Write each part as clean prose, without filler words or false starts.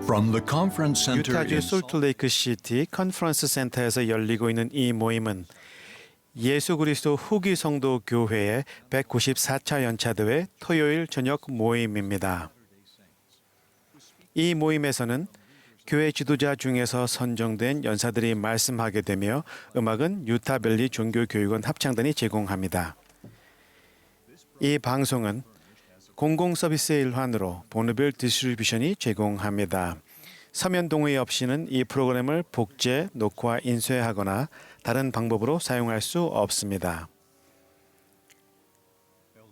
From the conference center 유타주 in 솔트레이크 시티 컨퍼런스 센터에서 열리고 있는 이 모임은 예수 그리스도 후기 성도 교회의 194차 연차대회 토요일 저녁 모임입니다. 이 모임에서는 교회 지도자 중에서 선정된 연사들이 말씀하게 되며 음악은 유타밸리 종교교육원 합창단이 제공합니다. 이 방송은 공공 서비스의 일환으로 보너빌 디스트리뷰션이 제공합니다. 서면 동의 없이는 이 프로그램을 복제, 녹화, 인쇄하거나 다른 방법으로 사용할 수 없습니다.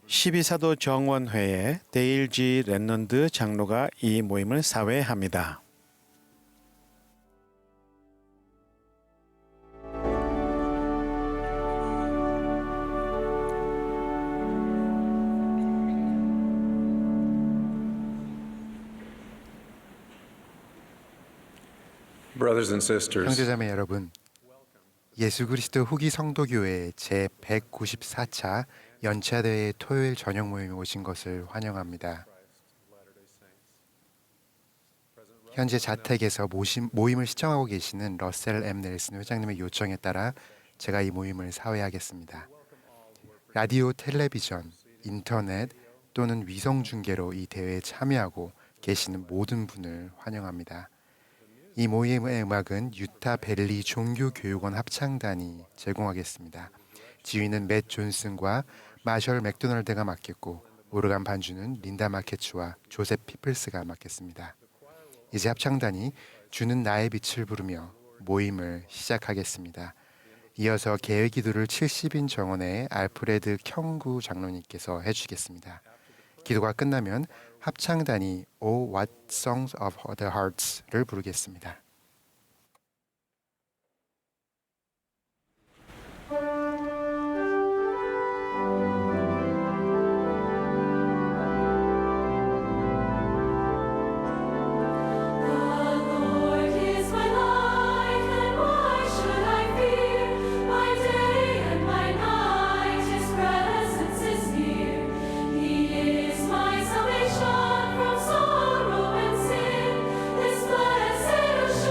12사도 정원회의 데일 G. 랜넌드 장로가 이 모임을 사회합니다. Brothers and sisters, 형제자매 여러분, 예수 그리스도 후기 성도교회 제 194차 연차대회 토요일 저녁 모임에 오신 것을 환영합니다. 현재 자택에서 모임을 시청하고 계시는 러셀 M. 넬슨 회장님의 요청에 따라 제가 이 모임을 사회하겠습니다. 라디오, 텔레비전, 인터넷 또는 위성 중계로 이 대회에 참여하고 계시는 모든 분을 환영합니다. 이 모임의 음악은 유타밸리 종교교육원 합창단이 제공하겠습니다. 지휘는 맷 존슨과 마셜 맥도널드가 맡겠고 오르간 반주는 린다 마케츠와 조셉 피플스가 맡겠습니다. 이제 합창단이 주는 나의 빛을 부르며 모임을 시작하겠습니다. 이어서 계획기도를 70인 정원의 알프레드 켕구 장로님께서 해주시겠습니다. 기도가 끝나면 합창단이 Oh What Songs of the Hearts를 부르겠습니다. Salvation from sorrow and sin, this blessed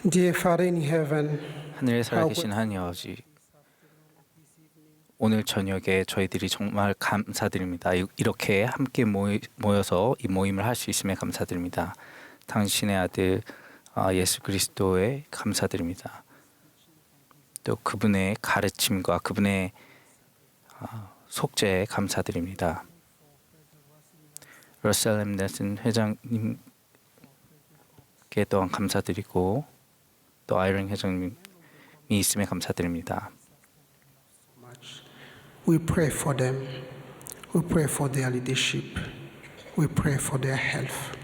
Dear Father in heaven, 하늘에 살아계신 하나님 아버지, 오늘 저녁에 저희들이 정말 감사드립니다. 이렇게 함께 모여서 이 모임을 할 수 있음에 감사드립니다. 당신의 아들 예수 그리스도에 감사드립니다. 또 그분의 가르침과 그분의 속죄에 감사드립니다. 러셀 M. 넬슨 회장님께 또한 감사드리고 또 아이린 회장님이 있음에 감사드립니다. we pray for them. We pray for their leadership. We pray for their health.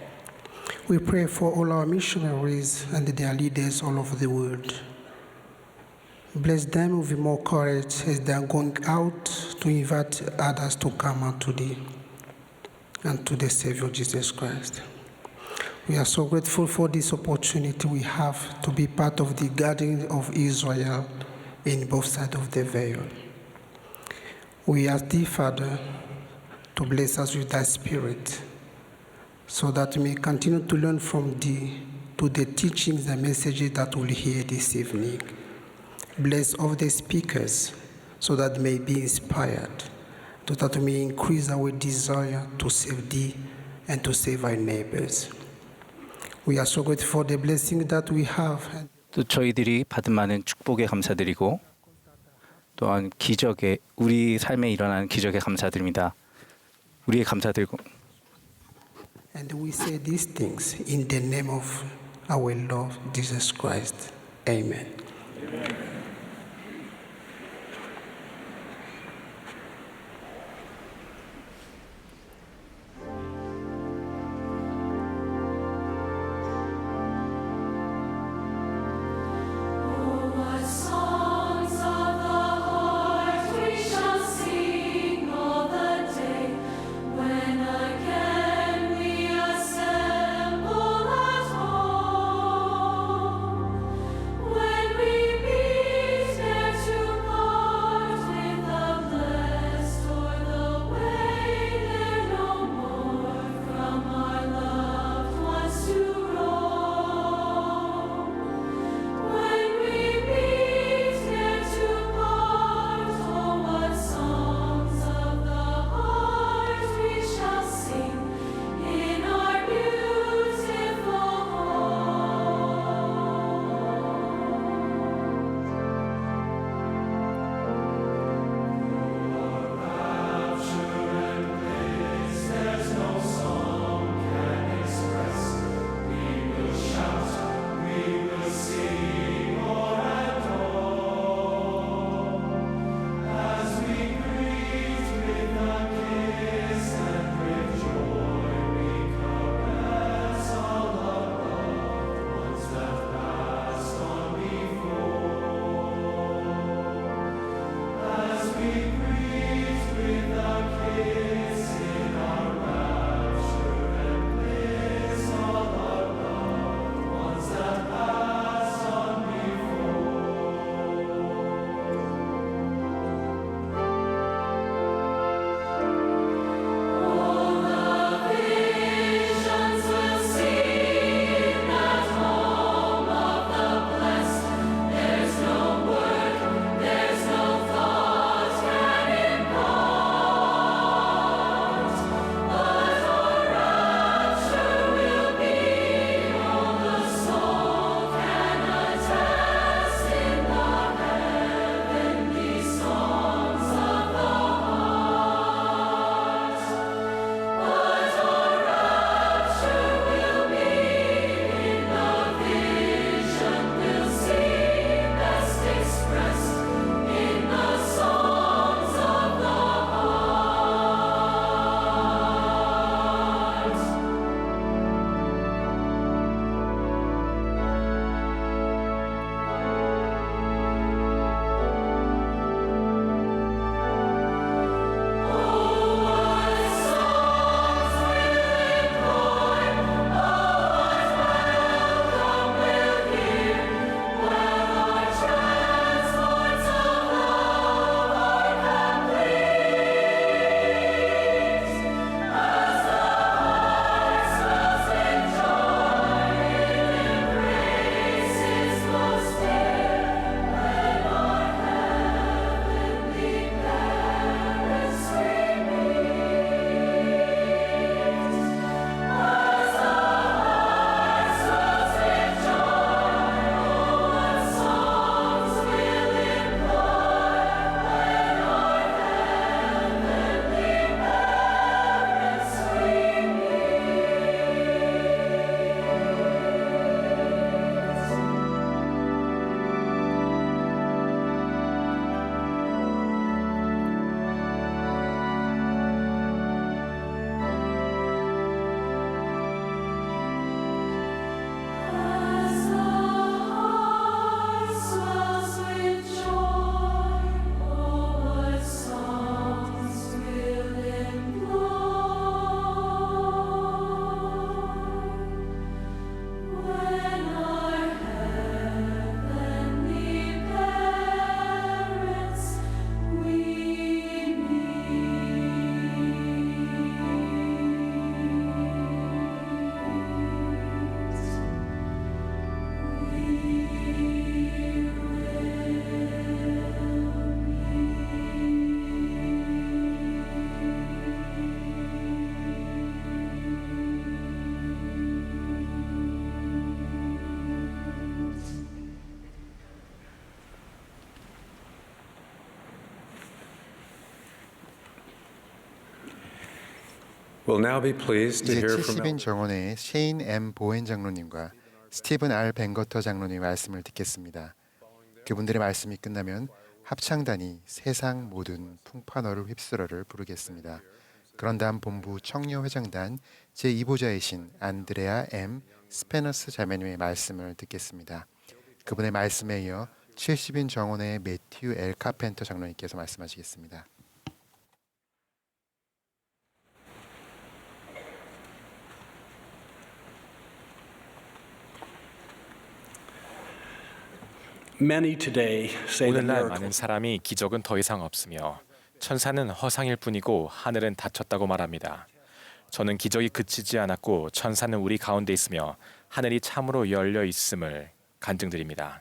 We pray for all our missionaries and their leaders all over the world. Bless them with more courage as they are going out to invite others to come unto thee and to the Savior Jesus Christ. We are so grateful for this opportunity we have to be part of the gathering of Israel in both sides of the veil. We ask thee, Father, to bless us with thy Spirit, so that we may continue to learn from thee to the teachings and messages that we'll hear this evening. Bless all the speakers, so that they may be inspired, so that we may increase our desire to serve thee and to save our neighbors. We are so grateful for the blessing that we have. 또 저희들이 받은 많은 축복에 감사드리고 또한 기적에 우리 삶에 일어나는 기적에 감사드립니다. 우리의 감사드리고 And we say these things in the name of our Lord Jesus Christ. Amen. Songs of the heart we shall sing all the day, when again we assemble at home, when we meet We'll now be pleased to 이제 hear from 70인 정원회의 셰인 M. 보엔 장로님과 스티븐 R. 벤거터 장로님의 말씀을 듣겠습니다. 그분들의 말씀이 끝나면 합창단이 세상 모든 풍파너를 휩쓸어를 부르겠습니다. 그런 다음 본부 청려회장단 제2보좌이신 안드레아 M. 스페너스 자매님의 말씀을 듣겠습니다. 그분의 말씀에 이어 70인 정원회의 매튜 L. 카펜터 장로님께서 말씀하시겠습니다. Many today say that 오늘날 많은 miracles 사람이 기적은 더 이상 없으며 천사는 허상일 뿐이고 하늘은 닫혔다고 말합니다. 저는 기적이 그치지 않았고 천사는 우리 가운데 있으며 하늘이 참으로 열려 있음을 간증드립니다.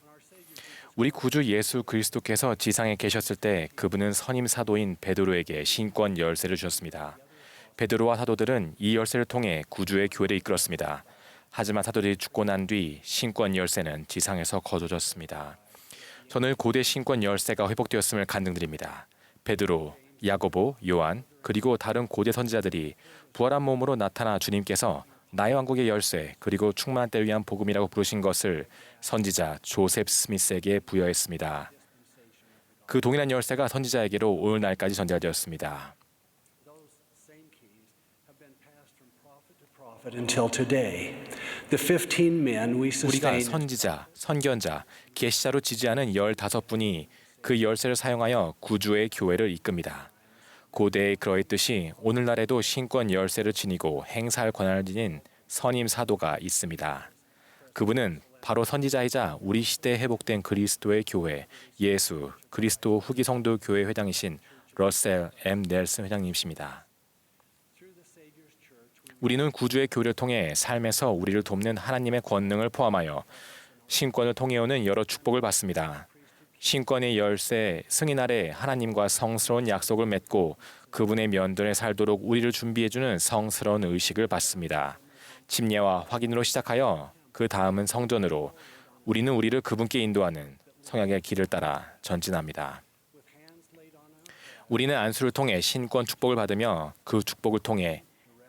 우리 구주 예수 그리스도께서 지상에 계셨을 때 그분은 선임 사도인 베드로에게 신권 열쇠를 주셨습니다. 베드로와 사도들은 이 열쇠를 통해 구주의 교회를 이끌었습니다. 하지만 사도들이 죽고 난 뒤 신권 열쇠는 지상에서 거둬졌습니다. 저는 고대 신권 열쇠가 회복되었음을 간증드립니다. 베드로, 야고보, 요한 그리고 다른 고대 선지자들이 부활한 몸으로 나타나 주님께서 나의 왕국의 열쇠 그리고 충만한 때를 위한 복음이라고 부르신 것을 선지자 조셉 스미스에게 부여했습니다. 그 동일한 열쇠가 선지자에게로 오늘날까지 전달되었습니다. until today. The 15 men we 우리가 sustain 선지자, 선견자, 계시자로 지지하는 15분이 그 열쇠를 사용하여 구주의 교회를 이끕니다. 고대에 그러했듯이 오늘날에도 신권 열쇠를 지니고 행사할 권한을 지닌 선임 사도가 있습니다. 그분은 바로 선지자이자 우리 시대에 회복된 그리스도의 교회, 예수 그리스도 후기 성도 교회 회장이신 러셀 M. 넬슨 회장님이십니다. 우리는 구주의 교회를 통해 삶에서 우리를 돕는 하나님의 권능을 포함하여 신권을 통해 오는 여러 축복을 받습니다. 신권의 열쇠 승인 아래 하나님과 성스러운 약속을 맺고 그분의 면전에 살도록 우리를 준비해주는 성스러운 의식을 받습니다. 침례와 확인으로 시작하여 그 다음은 성전으로 우리는 우리를 그분께 인도하는 성약의 길을 따라 전진합니다. 우리는 안수를 통해 신권 축복을 받으며 그 축복을 통해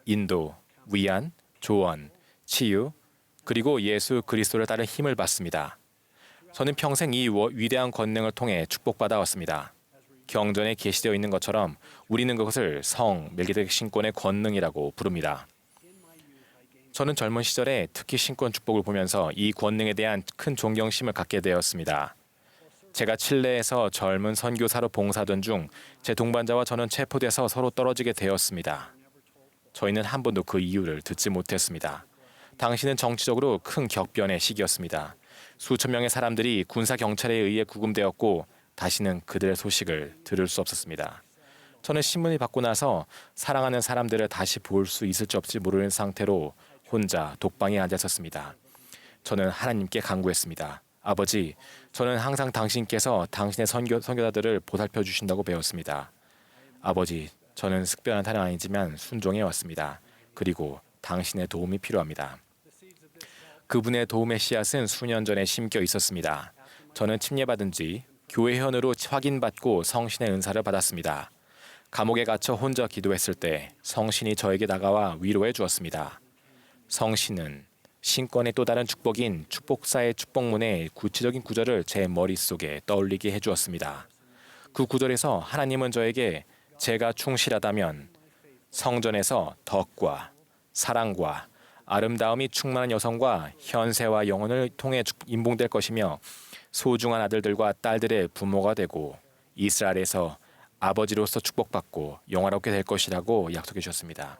인도, 위안, 조언, 치유, 그리고 예수 그리스도를 따른 힘을 받습니다. 저는 평생 이 위대한 권능을 통해 축복받아 왔습니다. 경전에 게시되어 있는 것처럼 우리는 그것을 성 멜기세덱 신권의 권능이라고 부릅니다. 저는 젊은 시절에 특히 신권 축복을 보면서 이 권능에 대한 큰 존경심을 갖게 되었습니다. 제가 칠레에서 젊은 선교사로 봉사하던 중 제 동반자와 저는 체포돼서 서로 떨어지게 되었습니다. 저희는 한 번도 그 이유를 듣지 못했습니다. 당시는 정치적으로 큰 격변의 시기였습니다. 수천 명의 사람들이 군사 경찰에 의해 구금되었고 다시는 그들의 소식을 들을 수 없었습니다. 저는 신문을 받고 나서 사랑하는 사람들을 다시 볼 수 있을지 없을지 모르는 상태로 혼자 독방에 앉아 있었습니다. 저는 하나님께 간구했습니다. 아버지, 저는 항상 당신께서 당신의 선교사들을 보살펴 주신다고 배웠습니다. 아버지, 저는 특별한 사람 아니지만 순종해 왔습니다. 그리고 당신의 도움이 필요합니다. 그분의 도움의 씨앗은 수년 전에 심겨 있었습니다. 저는 침례받은 뒤 교회 회원으로 확인받고 성신의 은사를 받았습니다. 감옥에 갇혀 혼자 기도했을 때 성신이 저에게 다가와 위로해 주었습니다. 성신은 신권의 또 다른 축복인 축복사의 축복문의 구체적인 구절을 제 머릿속에 떠올리게 해주었습니다. 그 구절에서 하나님은 저에게 제가 충실하다면 성전에서 덕과 사랑과 아름다움이 충만한 여성과 현세와 영혼을 통해 인봉될 것이며 소중한 아들들과 딸들의 부모가 되고 이스라엘에서 아버지로서 축복받고 영화롭게 될 것이라고 약속해 주셨습니다.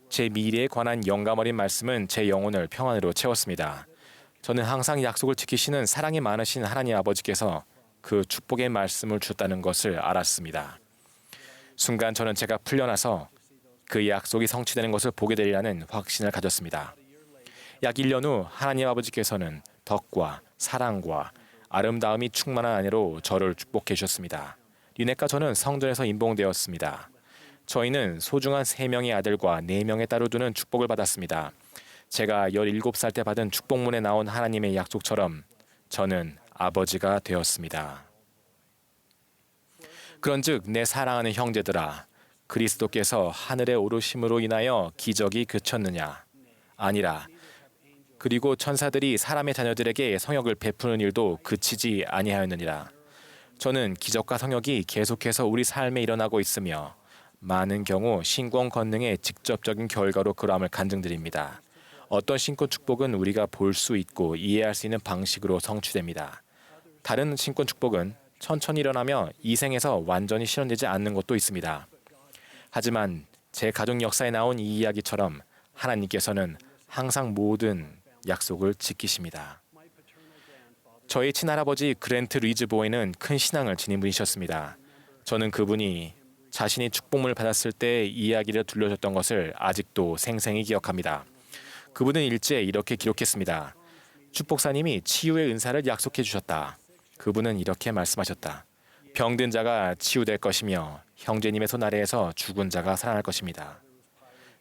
제 미래에 관한 영감 어린 말씀은 제 영혼을 평안으로 채웠습니다. 저는 항상 약속을 지키시는 사랑이 많으신 하나님 아버지께서 그 축복의 말씀을 주셨다는 것을 알았습니다. 순간 저는 제가 풀려나서 그 약속이 성취되는 것을 보게 되리라는 확신을 가졌습니다. 약 1년 후 하나님 아버지께서는 덕과 사랑과 아름다움이 충만한 아내로 저를 축복해 주셨습니다. 리넷과 저는 성전에서 임봉되었습니다. 저희는 소중한 3명의 아들과 4명의 딸을 두는 축복을 받았습니다. 제가 17살 때 받은 축복문에 나온 하나님의 약속처럼 저는 아버지가 되었습니다. 그런즉 내 사랑하는 형제들아, 그리스도께서 하늘에 오르심으로 인하여 기적이 그쳤느냐? 아니라. 그리고 천사들이 사람의 자녀들에게 성역을 베푸는 일도 그치지 아니하였느니라. 저는 기적과 성역이 계속해서 우리 삶에 일어나고 있으며 많은 경우 신권 권능의 직접적인 결과로 그러함을 간증드립니다. 어떤 신권 축복은 우리가 볼 수 있고 이해할 수 있는 방식으로 성취됩니다. 다른 신권 축복은 천천히 일어나며 이 생에서 완전히 실현되지 않는 것도 있습니다. 하지만 제 가족 역사에 나온 이 이야기처럼 하나님께서는 항상 모든 약속을 지키십니다. 저희 친할아버지 그랜트 리즈보이는 큰 신앙을 지닌 분이셨습니다. 저는 그분이 자신이 축복문을 받았을 때 이야기를 들려줬던 것을 아직도 생생히 기억합니다. 그분은 일제에 이렇게 기록했습니다. 축복사님이 치유의 은사를 약속해 주셨다. 그분은 이렇게 말씀하셨다. 병든 자가 치유될 것이며 형제님의 손 아래에서 죽은 자가 살아날 것입니다.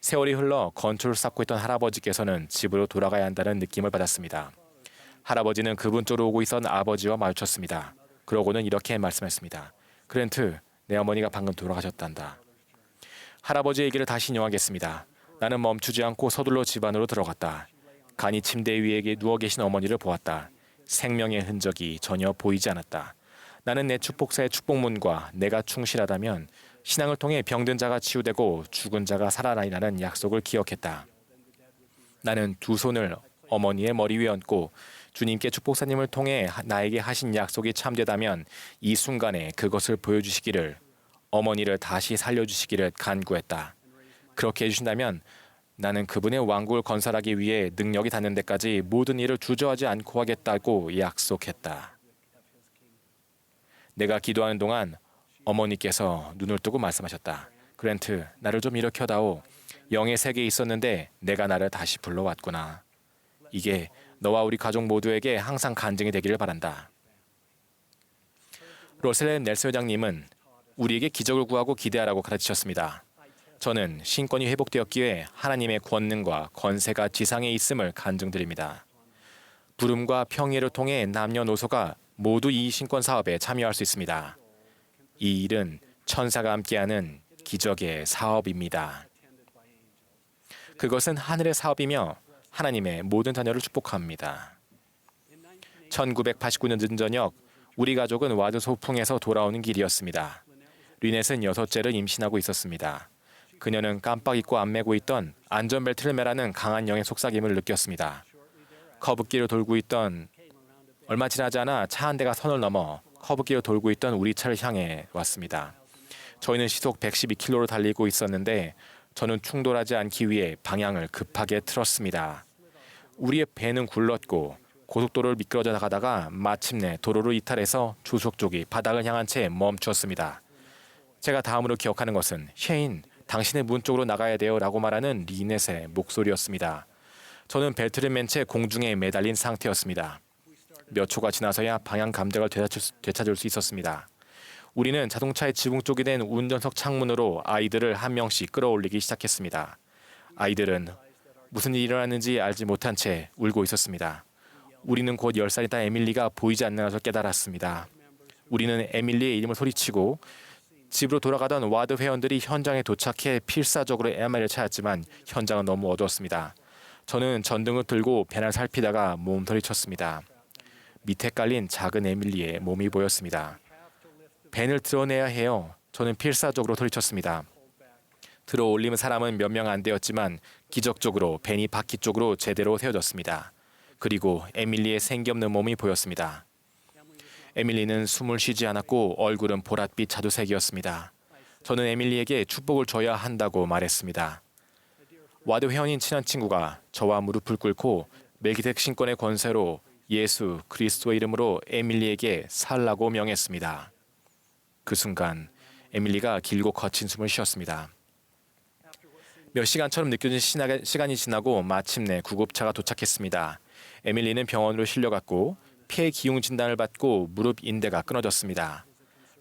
세월이 흘러 건초를 쌓고 있던 할아버지께서는 집으로 돌아가야 한다는 느낌을 받았습니다. 할아버지는 그분 쪽으로 오고 있던 아버지와 마주쳤습니다. 그러고는 이렇게 말씀했습니다. 그랜트, 내 어머니가 방금 돌아가셨단다. 할아버지의 얘기를 다시 인용하겠습니다. 나는 멈추지 않고 서둘러 집 안으로 들어갔다. 간이 침대 위에 누워 계신 어머니를 보았다. 생명의 흔적이 전혀 보이지 않았다. 나는 내 축복사의 축복문과 내가 충실하다면 신앙을 통해 병든 자가 치유되고 죽은 자가 살아나리라는 약속을 기억했다. 나는 두 손을 어머니의 머리 위에 얹고 주님께 축복사님을 통해 나에게 하신 약속이 참되다면 이 순간에 그것을 보여주시기를, 어머니를 다시 살려주시기를 간구했다. 그렇게 해주신다면 나는 그분의 왕국을 건설하기 위해 능력이 닿는 데까지 모든 일을 주저하지 않고 하겠다고 약속했다. 내가 기도하는 동안 어머니께서 눈을 뜨고 말씀하셨다. 그랜트, 나를 좀 일으켜다오. 영의 세계에 있었는데 내가 나를 다시 불러왔구나. 이게 너와 우리 가족 모두에게 항상 간증이 되기를 바란다. 러셀 넬슨 회장님은 우리에게 기적을 구하고 기대하라고 가르치셨습니다. 저는 신권이 회복되었기에 하나님의 권능과 권세가 지상에 있음을 간증드립니다. 부름과 평의를 통해 남녀노소가 모두 이 신권 사업에 참여할 수 있습니다. 이 일은 천사가 함께하는 기적의 사업입니다. 그것은 하늘의 사업이며 하나님의 모든 자녀를 축복합니다. 1989년 늦은 저녁, 우리 가족은 와드 소풍에서 돌아오는 길이었습니다. 리넷은 6째를 임신하고 있었습니다. 그녀는 깜빡 잊고 안 매고 있던 안전벨트를 매라는 강한 영의 속삭임을 느꼈습니다. 커브길을 돌고 있던 얼마 지나지 않아 차 한 대가 선을 넘어 커브길을 돌고 있던 우리 차를 향해 왔습니다. 저희는 시속 112km로 달리고 있었는데 저는 충돌하지 않기 위해 방향을 급하게 틀었습니다. 우리의 배는 굴렀고 고속도로를 미끄러져 나가다가 마침내 도로를 이탈해서 주석 쪽이 바닥을 향한 채 멈추었습니다. 제가 다음으로 기억하는 것은 셰인, 당신의 문 쪽으로 나가야 돼요 라고 말하는 리넷의 목소리였습니다. 저는 벨트를 맨 채 공중에 매달린 상태였습니다. 몇 초가 지나서야 방향 감각을 되찾을 수 있었습니다. 우리는 자동차의 지붕 쪽이 된 운전석 창문으로 아이들을 한 명씩 끌어올리기 시작했습니다. 아이들은 무슨 일이 일어났는지 알지 못한 채 울고 있었습니다. 우리는 곧 10살이 다 에밀리가 보이지 않는 것을 깨달았습니다. 우리는 에밀리의 이름을 소리치고 집으로 돌아가던 와드 회원들이 현장에 도착해 필사적으로 에밀리를 찾았지만 현장은 너무 어두웠습니다. 저는 전등을 들고 배를 살피다가 몸서리쳤습니다. 밑에 깔린 작은 에밀리의 몸이 보였습니다. 벤을 드러내야 해요. 저는 필사적으로 소리쳤습니다. 들어 올리는 사람은 몇 명 안 되었지만 기적적으로 벤이 바퀴 쪽으로 제대로 세워졌습니다. 그리고 에밀리의 생기 없는 몸이 보였습니다. 에밀리는 숨을 쉬지 않았고 얼굴은 보랏빛 자두색이었습니다. 저는 에밀리에게 축복을 줘야 한다고 말했습니다. 와드 회원인 친한 친구가 저와 무릎을 꿇고 멜기세덱 신권의 권세로 예수 그리스도의 이름으로 에밀리에게 살라고 명했습니다. 그 순간 에밀리가 길고 거친 숨을 쉬었습니다. 몇 시간처럼 느껴진 시간이 지나고 마침내 구급차가 도착했습니다. 에밀리는 병원으로 실려갔고 폐 기흉 진단을 받고 무릎 인대가 끊어졌습니다.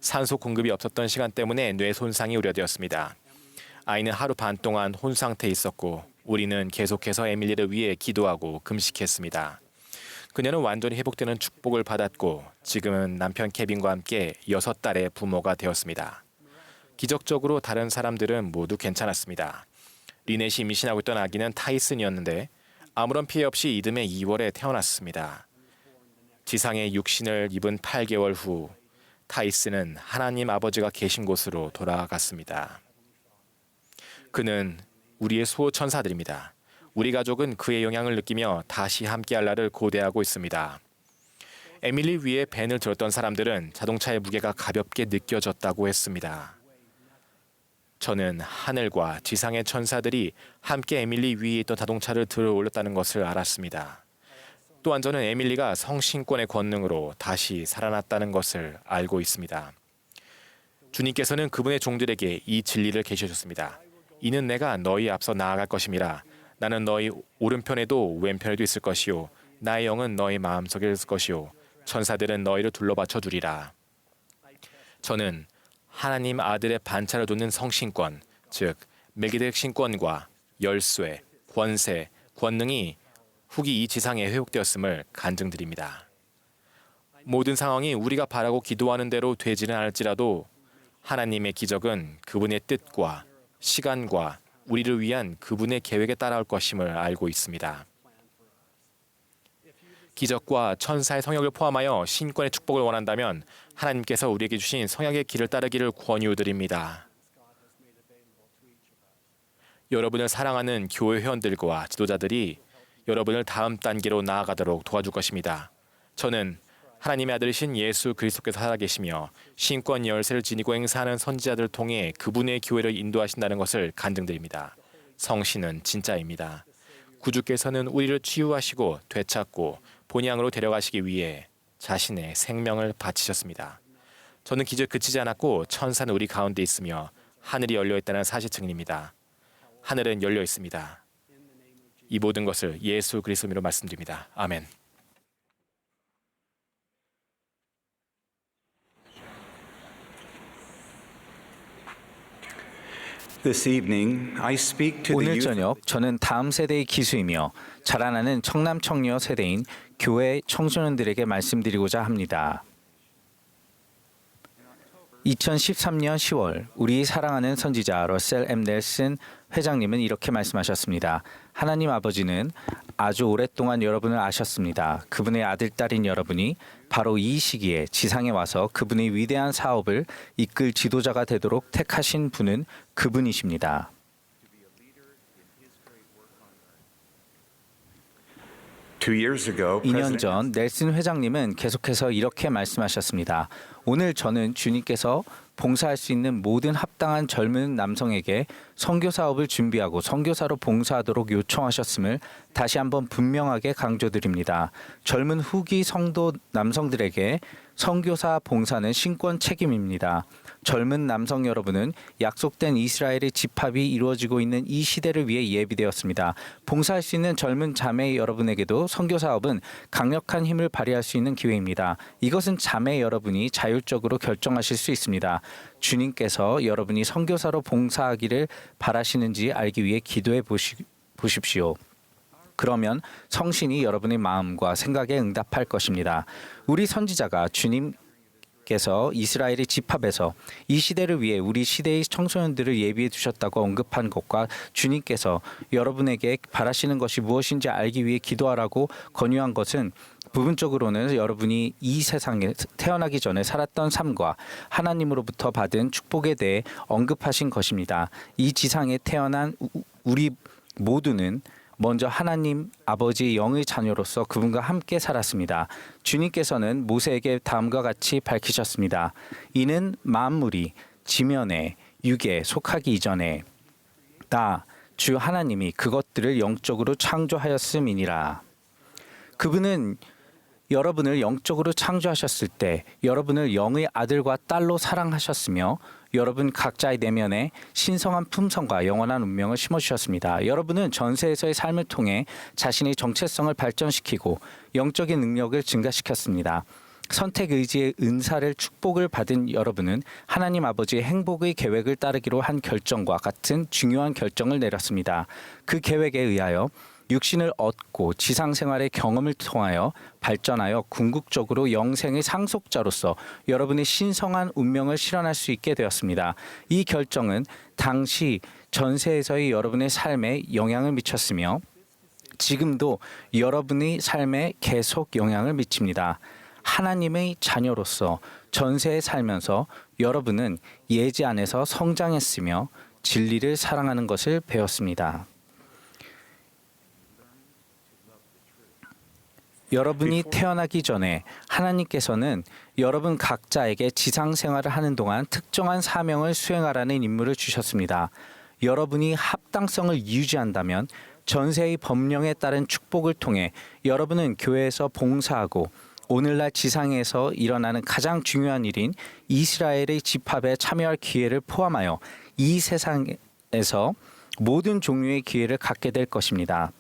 산소 공급이 없었던 시간 때문에 뇌 손상이 우려되었습니다. 아이는 하루 반 동안 혼 상태에 있었고 우리는 계속해서 에밀리를 위해 기도하고 금식했습니다. 그녀는 완전히 회복되는 축복을 받았고 지금은 남편 케빈과 함께 6딸의 부모가 되었습니다. 기적적으로 다른 사람들은 모두 괜찮았습니다. 리넷이 임신하고 있던 아기는 타이슨이었는데 아무런 피해 없이 이듬해 2월에 태어났습니다. 지상의 육신을 입은 8개월 후 타이슨은 하나님 아버지가 계신 곳으로 돌아갔습니다. 그는 우리의 수호천사들입니다. 우리 가족은 그의 영향을 느끼며 다시 함께할 날을 고대하고 있습니다. 에밀리 위에 벤을 들었던 사람들은 자동차의 무게가 가볍게 느껴졌다고 했습니다. 저는 하늘과 지상의 천사들이 함께 에밀리 위에 있던 자동차를 들어 올렸다는 것을 알았습니다. 또한 저는 에밀리가 성신권의 권능으로 다시 살아났다는 것을 알고 있습니다. 주님께서는 그분의 종들에게 이 진리를 계시셨습니다. 이는 내가 너희 앞서 나아갈 것임이라. 나는 너희 오른편에도 왼편에도 있을 것이요 나의 영은 너희 마음속에 있을 것이요 천사들은 너희를 둘러받쳐 주리라. 저는 하나님 아들의 반차를 돋는 성신권, 즉 멜기데덱 신권과 열쇠, 권세, 권능이 후기 이 지상에 회복되었음을 간증드립니다. 모든 상황이 우리가 바라고 기도하는 대로 되지는 않을지라도 하나님의 기적은 그분의 뜻과 시간과 우리를 위한 그분의 계획에 따라올 것임을 알고 있습니다. 기적과 천사의 성역을 포함하여 신권의 축복을 원한다면 하나님께서 우리에게 주신 성약의 길을 따르기를 권유드립니다. 여러분을 사랑하는 교회 회원들과 지도자들이 여러분을 다음 단계로 나아가도록 도와줄 것입니다. 저는 하나님의 아들이신 예수 그리스도께서 살아계시며 신권 열쇠를 지니고 행사하는 선지자들을 통해 그분의 교회를 인도하신다는 것을 간증드립니다. 성신은 진짜입니다. 구주께서는 우리를 치유하시고 되찾고 본향으로 데려가시기 위해 자신의 생명을 바치셨습니다. 저는 기적에 그치지 않았고 천사는 우리 가운데 있으며 하늘이 열려 있다는 사실 증인입니다. 하늘은 열려 있습니다. 이 모든 것을 예수 그리스도 이름으로 말씀드립니다. 아멘. This evening, I speak to the 오늘 youth. 저녁 저는 다음 세대의 기수이며 자라나는 청남 청녀 세대인 교회 청소년들에게 말씀드리고자 합니다. 2013년 10월 우리 사랑하는 선지자 러셀 M. 넬슨 회장님은 이렇게 말씀하셨습니다. 하나님 아버지는 아주 오랫동안 여러분을 아셨습니다. 그분의 아들, 딸인 여러분이 바로 이 시기에 지상에 와서 그분의 위대한 사업을 이끌 지도자가 되도록 택하신 분은 그분이십니다. 2년 전 넬슨 회장님은 계속해서 이렇게 말씀하셨습니다. 오늘 저는 주님께서 봉사할 수 있는 모든 합당한 젊은 남성에게 선교 사업을 준비하고 선교사로 봉사하도록 요청하셨음을 다시 한번 분명하게 강조드립니다. 젊은 후기 성도 남성들에게 선교사 봉사는 신권 책임입니다. 젊은 남성 여러분은 약속된 이스라엘의 집합이 이루어지고 있는 이 시대를 위해 예비되었습니다. 봉사할 수 있는 젊은 자매 여러분에게도 선교 사업은 강력한 힘을 발휘할 수 있는 기회입니다. 이것은 자매 여러분이 자율적으로 결정하실 수 있습니다. 주님께서 여러분이 선교사로 봉사하기를 바라시는지 알기 위해 기도해 보십시오. 그러면 성신이 여러분의 마음과 생각에 응답할 것입니다. 우리 선지자가 주님께서 이스라엘의 집합에서 이 시대를 위해 우리 시대의 청소년들을 예비해 두셨다고 언급한 것과 주님께서 여러분에게 바라시는 것이 무엇인지 알기 위해 기도하라고 권유한 것은 부분적으로는 여러분이 이 세상에 태어나기 전에 살았던 삶과 하나님으로부터 받은 축복에 대해 언급하신 것입니다. 이 지상에 태어난 우리 모두는 먼저 하나님 아버지의 영의 자녀로서 그분과 함께 살았습니다. 주님께서는 모세에게 다음과 같이 밝히셨습니다. 이는 만물이 지면에 육에 속하기 이전에 나 주 하나님이 그것들을 영적으로 창조하였음이니라. 그분은 여러분을 영적으로 창조하셨을 때 여러분을 영의 아들과 딸로 사랑하셨으며 여러분 각자의 내면에 신성한 품성과 영원한 운명을 심어주셨습니다. 여러분은 전세에서의 삶을 통해 자신의 정체성을 발전시키고 영적인 능력을 증가시켰습니다. 선택 의지의 은사를 축복을 받은 여러분은 하나님 아버지의 행복의 계획을 따르기로 한 결정과 같은 중요한 결정을 내렸습니다. 그 계획에 의하여 육신을 얻고 지상 생활의 경험을 통하여 발전하여 궁극적으로 영생의 상속자로서 여러분의 신성한 운명을 실현할 수 있게 되었습니다. 이 결정은 당시 전세에서의 여러분의 삶에 영향을 미쳤으며 지금도 여러분의 삶에 계속 영향을 미칩니다. 하나님의 자녀로서 전세에 살면서 여러분은 예지 안에서 성장했으며 진리를 사랑하는 것을 배웠습니다. 여러분이 태어나기 전에 하나님께서는 여러분 각자에게 지상 생활을 하는 동안 특정한 사명을 수행하라는 임무를 주셨습니다. 여러분이 합당성을 유지한다면 전세의 법령에 따른 축복을 통해 여러분은 교회에서 봉사하고 오늘날 지상에서 일어나는 가장 중요한 일인 이스라엘의 집합에 참여할 기회를 포함하여 이 세상에서 모든 종류의 기회를 갖게 될 것입니다.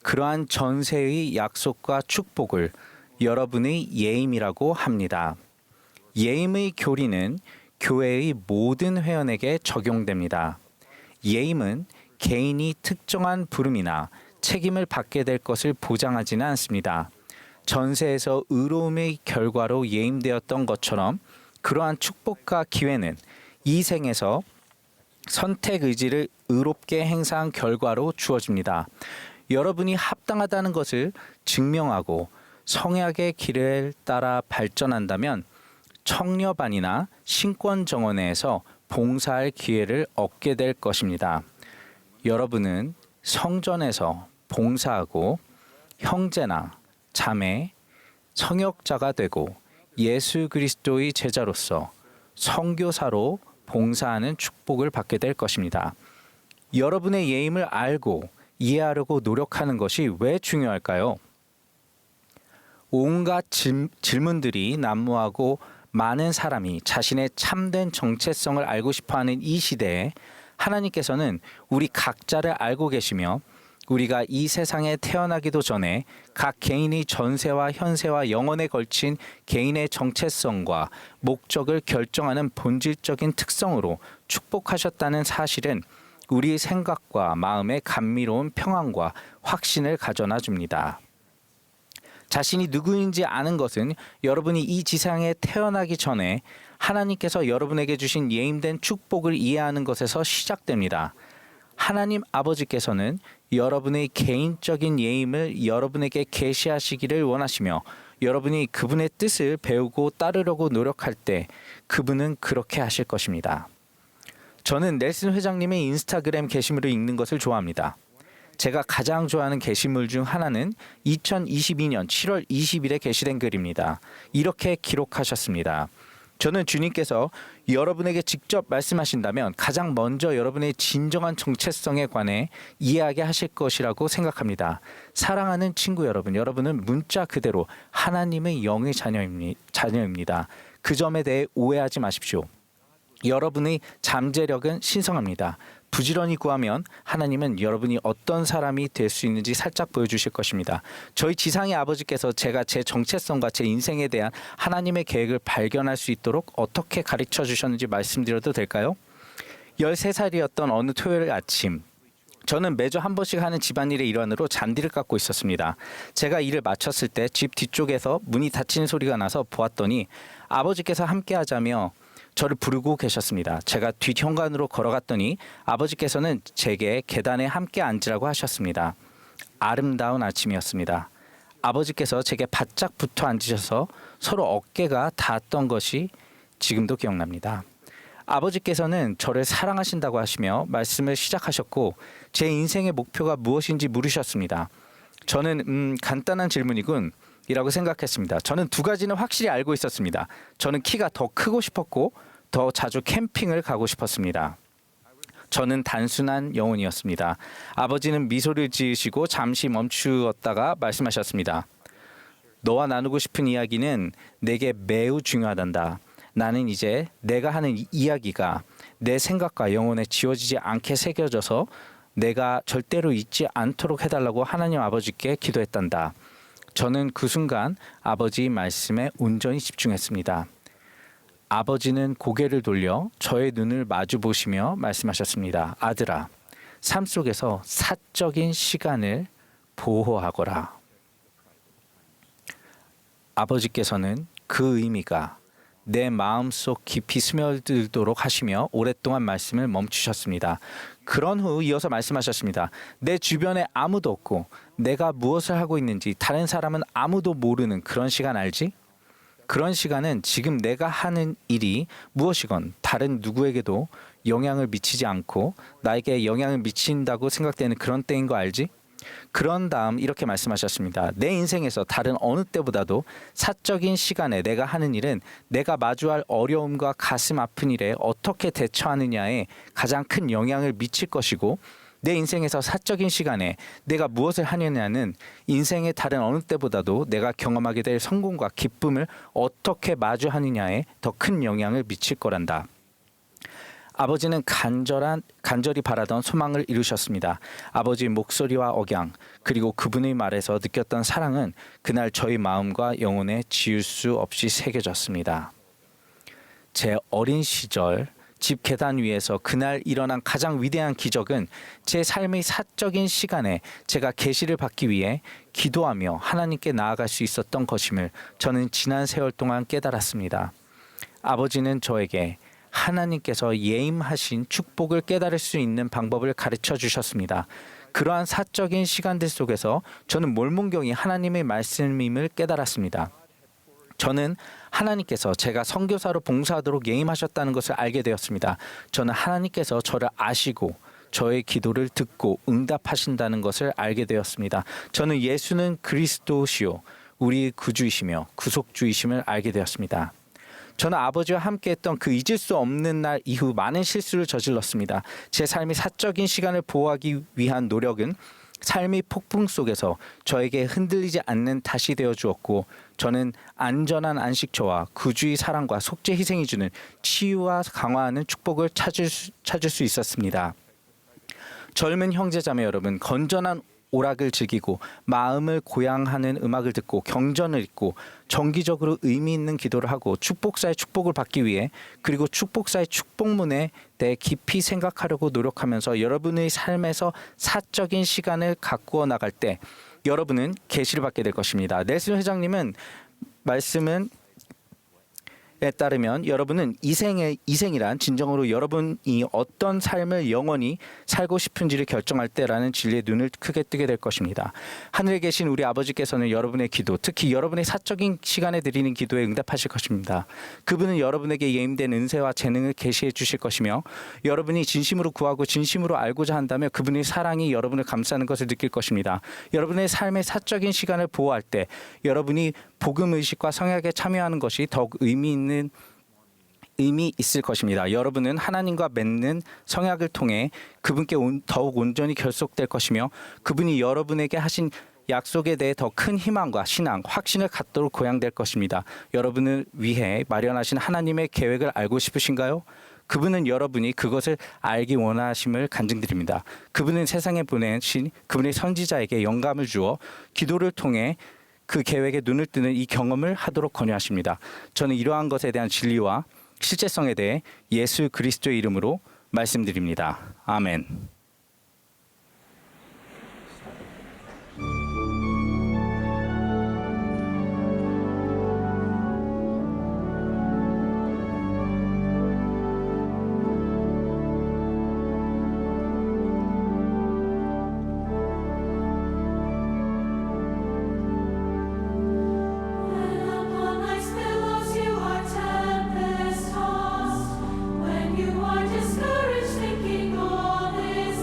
그러한 전세의 약속과 축복을 여러분의 예임이라고 합니다. 예임의 교리는 교회의 모든 회원에게 적용됩니다. 예임은 개인이 특정한 부름이나 책임을 받게 될 것을 보장하지는 않습니다. 전세에서 의로움의 결과로 예임되었던 것처럼 그러한 축복과 기회는 이 생에서 선택 의지를 의롭게 행사한 결과로 주어집니다. 여러분이 합당하다는 것을 증명하고 성약의 길을 따라 발전한다면 청려반이나 신권정원회에서 봉사할 기회를 얻게 될 것입니다. 여러분은 성전에서 봉사하고 형제나 자매, 성역자가 되고 예수 그리스도의 제자로서 선교사로 봉사하는 축복을 받게 될 것입니다. 여러분의 예임을 알고 이해하려고 노력하는 것이 왜 중요할까요? 온갖 질문들이 난무하고 많은 사람이 자신의 참된 정체성을 알고 싶어하는 이 시대에 하나님께서는 우리 각자를 알고 계시며 우리가 이 세상에 태어나기도 전에 각 개인의 전세와 현세와 영원에 걸친 개인의 정체성과 목적을 결정하는 본질적인 특성으로 축복하셨다는 사실은 우리의 생각과 마음에 감미로운 평안과 확신을 가져다 줍니다. 자신이 누구인지 아는 것은 여러분이 이 지상에 태어나기 전에 하나님께서 여러분에게 주신 예임된 축복을 이해하는 것에서 시작됩니다. 하나님 아버지께서는 여러분의 개인적인 예임을 여러분에게 계시하시기를 원하시며 여러분이 그분의 뜻을 배우고 따르려고 노력할 때 그분은 그렇게 하실 것입니다. 저는 넬슨 회장님의 인스타그램 게시물을 읽는 것을 좋아합니다. 제가 가장 좋아하는 게시물 중 하나는 2022년 7월 20일에 게시된 글입니다. 이렇게 기록하셨습니다. 저는 주님께서 여러분에게 직접 말씀하신다면 가장 먼저 여러분의 진정한 정체성에 관해 이해하게 하실 것이라고 생각합니다. 사랑하는 친구 여러분, 여러분은 문자 그대로 하나님의 영의 자녀입니다. 그 점에 대해 오해하지 마십시오. 여러분의 잠재력은 신성합니다. 부지런히 구하면 하나님은 여러분이 어떤 사람이 될 수 있는지 살짝 보여주실 것입니다. 저희 지상의 아버지께서 제가 제 정체성과 제 인생에 대한 하나님의 계획을 발견할 수 있도록 어떻게 가르쳐 주셨는지 말씀드려도 될까요? 13살이었던 어느 토요일 아침, 저는 매주 한 번씩 하는 집안일의 일환으로 잔디를 깎고 있었습니다. 제가 일을 마쳤을 때 집 뒤쪽에서 문이 닫히는 소리가 나서 보았더니 아버지께서 함께 하자며 저를 부르고 계셨습니다. 제가 뒷현관으로 걸어갔더니 아버지께서는 제게 계단에 함께 앉으라고 하셨습니다. 아름다운 아침이었습니다. 아버지께서 제게 바짝 붙어 앉으셔서 서로 어깨가 닿았던 것이 지금도 기억납니다. 아버지께서는 저를 사랑하신다고 하시며 말씀을 시작하셨고 제 인생의 목표가 무엇인지 물으셨습니다. 저는 간단한 질문이군 이라고 생각했습니다. 저는 두 가지는 확실히 알고 있었습니다. 저는 키가 더 크고 싶었고 더 자주 캠핑을 가고 싶었습니다. 저는 단순한 영혼이었습니다. 아버지는 미소를 지으시고 잠시 멈추었다가 말씀하셨습니다. 너와 나누고 싶은 이야기는 내게 매우 중요하단다. 나는 이제 내가 하는 이야기가 내 생각과 영혼에 지워지지 않게 새겨져서 내가 절대로 잊지 않도록 해달라고 하나님 아버지께 기도했단다. 저는 그 순간 아버지의 말씀에 온전히 집중했습니다. 아버지는 고개를 돌려 저의 눈을 마주 보시며 말씀하셨습니다. 아들아, 삶 속에서 사적인 시간을 보호하거라. 아버지께서는 그 의미가 내 마음속 깊이 스며들도록 하시며 오랫동안 말씀을 멈추셨습니다. 그런 후 이어서 말씀하셨습니다. 내 주변에 아무도 없고 내가 무엇을 하고 있는지 다른 사람은 아무도 모르는 그런 시간 알지? 그런 시간은 지금 내가 하는 일이 무엇이건 다른 누구에게도 영향을 미치지 않고 나에게 영향을 미친다고 생각되는 그런 때인 거 알지? 그런 다음 이렇게 말씀하셨습니다. 내 인생에서 다른 어느 때보다도 사적인 시간에 내가 하는 일은 내가 마주할 어려움과 가슴 아픈 일에 어떻게 대처하느냐에 가장 큰 영향을 미칠 것이고 내 인생에서 사적인 시간에 내가 무엇을 하느냐는 인생의 다른 어느 때보다도 내가 경험하게 될 성공과 기쁨을 어떻게 마주하느냐에 더 큰 영향을 미칠 거란다. 아버지는 간절히 바라던 소망을 이루셨습니다. 아버지의 목소리와 억양 그리고 그분의 말에서 느꼈던 사랑은 그날 저희 마음과 영혼에 지울 수 없이 새겨졌습니다. 제 어린 시절 집 계단 위에서 그날 일어난 가장 위대한 기적은 제 삶의 사적인 시간에 제가 계시를 받기 위해 기도하며 하나님께 나아갈 수 있었던 것임을 저는 지난 세월 동안 깨달았습니다. 아버지는 저에게 하나님께서 예임하신 축복을 깨달을 수 있는 방법을 가르쳐 주셨습니다. 그러한 사적인 시간들 속에서 저는 몰몬경이 하나님의 말씀임을 깨달았습니다. 저는 하나님께서 제가 선교사로 봉사하도록 예임하셨다는 것을 알게 되었습니다. 저는 하나님께서 저를 아시고 저의 기도를 듣고 응답하신다는 것을 알게 되었습니다. 저는 예수는 그리스도시요 우리 구주이시며 구속주이심을 알게 되었습니다. 저는 아버지와 함께했던 그 잊을 수 없는 날 이후 많은 실수를 저질렀습니다. 제 삶의 사적인 시간을 보호하기 위한 노력은 삶의 폭풍 속에서 저에게 흔들리지 않는 탓이 되어 주었고 저는 안전한 안식처와 구주의 사랑과 속죄 희생이 주는 치유와 강화하는 축복을 찾을 수 있었습니다. 젊은 형제자매 여러분, 건전한 오락을 즐기고 마음을 고양하는 음악을 듣고 경전을 읽고 정기적으로 의미 있는 기도를 하고 축복사의 축복을 받기 위해 그리고 축복사의 축복문에 대해 깊이 생각하려고 노력하면서 여러분의 삶에서 사적인 시간을 가꾸어 나갈 때 여러분은 계시를 받게 될 것입니다. 넬슨 회장님은 말씀은 에 따르면 여러분은 이생이란 진정으로 여러분이 어떤 삶을 영원히 살고 싶은지를 결정할 때라는 진리에 눈을 크게 뜨게 될 것입니다. 하늘에 계신 우리 아버지께서는 여러분의 기도, 특히 여러분의 사적인 시간에 드리는 기도에 응답하실 것입니다. 그분은 여러분에게 예임된 은혜와 재능을 계시해 주실 것이며 여러분이 진심으로 구하고 진심으로 알고자 한다면 그분의 사랑이 여러분을 감싸는 것을 느낄 것입니다. 여러분의 삶의 사적인 시간을 보호할 때 여러분이 복음 의식과 성약에 참여하는 것이 더욱 의미 있을 것입니다. 여러분은 하나님과 맺는 성약을 통해 그분께 더욱 온전히 결속될 것이며 그분이 여러분에게 하신 약속에 대해 더 큰 희망과 신앙, 확신을 갖도록 고양될 것입니다. 여러분을 위해 마련하신 하나님의 계획을 알고 싶으신가요? 그분은 여러분이 그것을 알기 원하심을 간증드립니다. 그분은 세상에 보내신 그분의 선지자에게 영감을 주어 기도를 통해 그 계획에 눈을 뜨는 이 경험을 하도록 권유하십니다. 저는 이러한 것에 대한 진리와 실제성에 대해 예수 그리스도의 이름으로 말씀드립니다. 아멘. When upon life's billows you are tempest tossed, when you are discouraged, thinking all is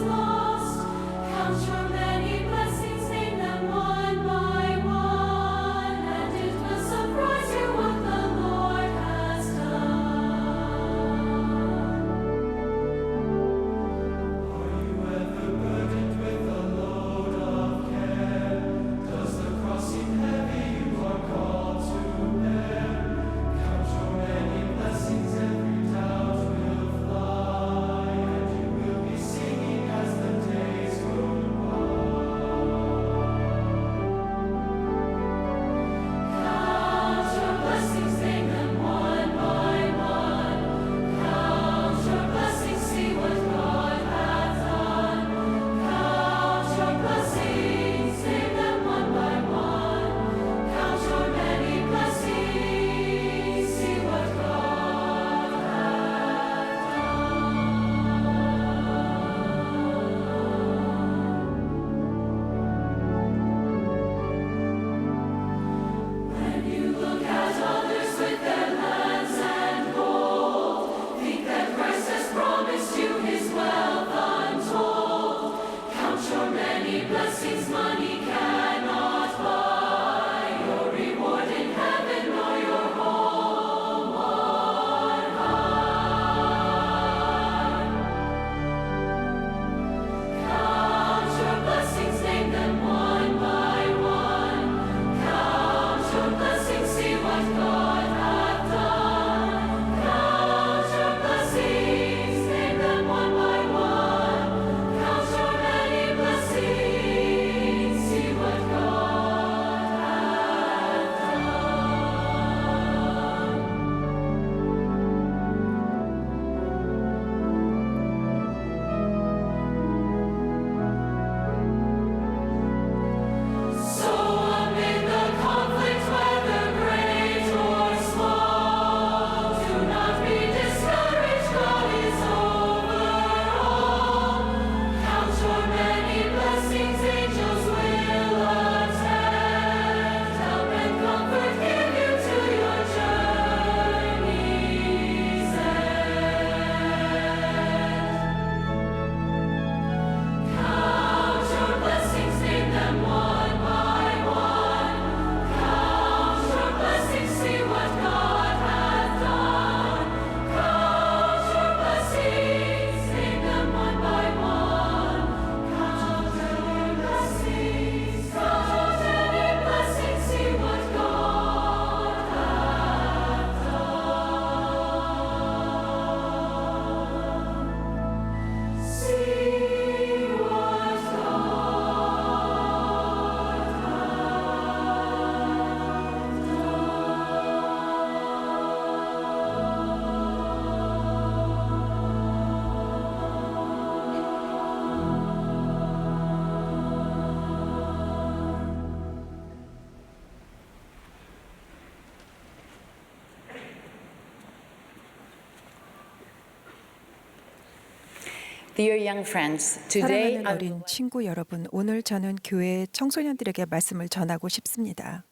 Dear young friends, today 사랑하는 I 어린 친구 여러분, 오늘 저는 교회 청소년들에게 말씀을 전하고 싶습니다.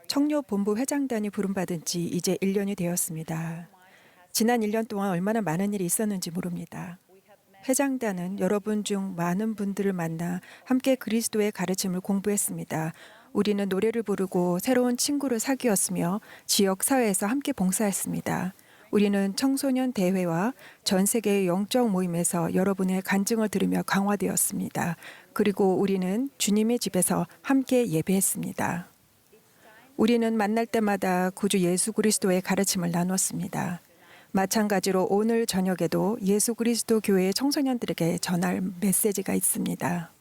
청년 본부 회장단이 부름받은 지 이제 1년이 되었습니다. 지난 1년 동안 얼마나 많은 일이 있었는지 모릅니다. 회장단은 여러분 중 많은 분들을 만나 함께 그리스도의 가르침을 공부했습니다. 우리는 노래를 부르고 새로운 친구를 사귀었으며 지역 사회에서 함께 봉사했습니다. 우리는 청소년 대회와 전 세계의 영적 모임에서 여러분의 간증을 들으며 강화되었습니다. 그리고 우리는 주님의 집에서 함께 예배했습니다. 우리는 만날 때마다 구주 예수 그리스도의 가르침을 나눴습니다. 마찬가지로 오늘 저녁에도 예수 그리스도 교회의 청소년들에게 전할 메시지가 있습니다.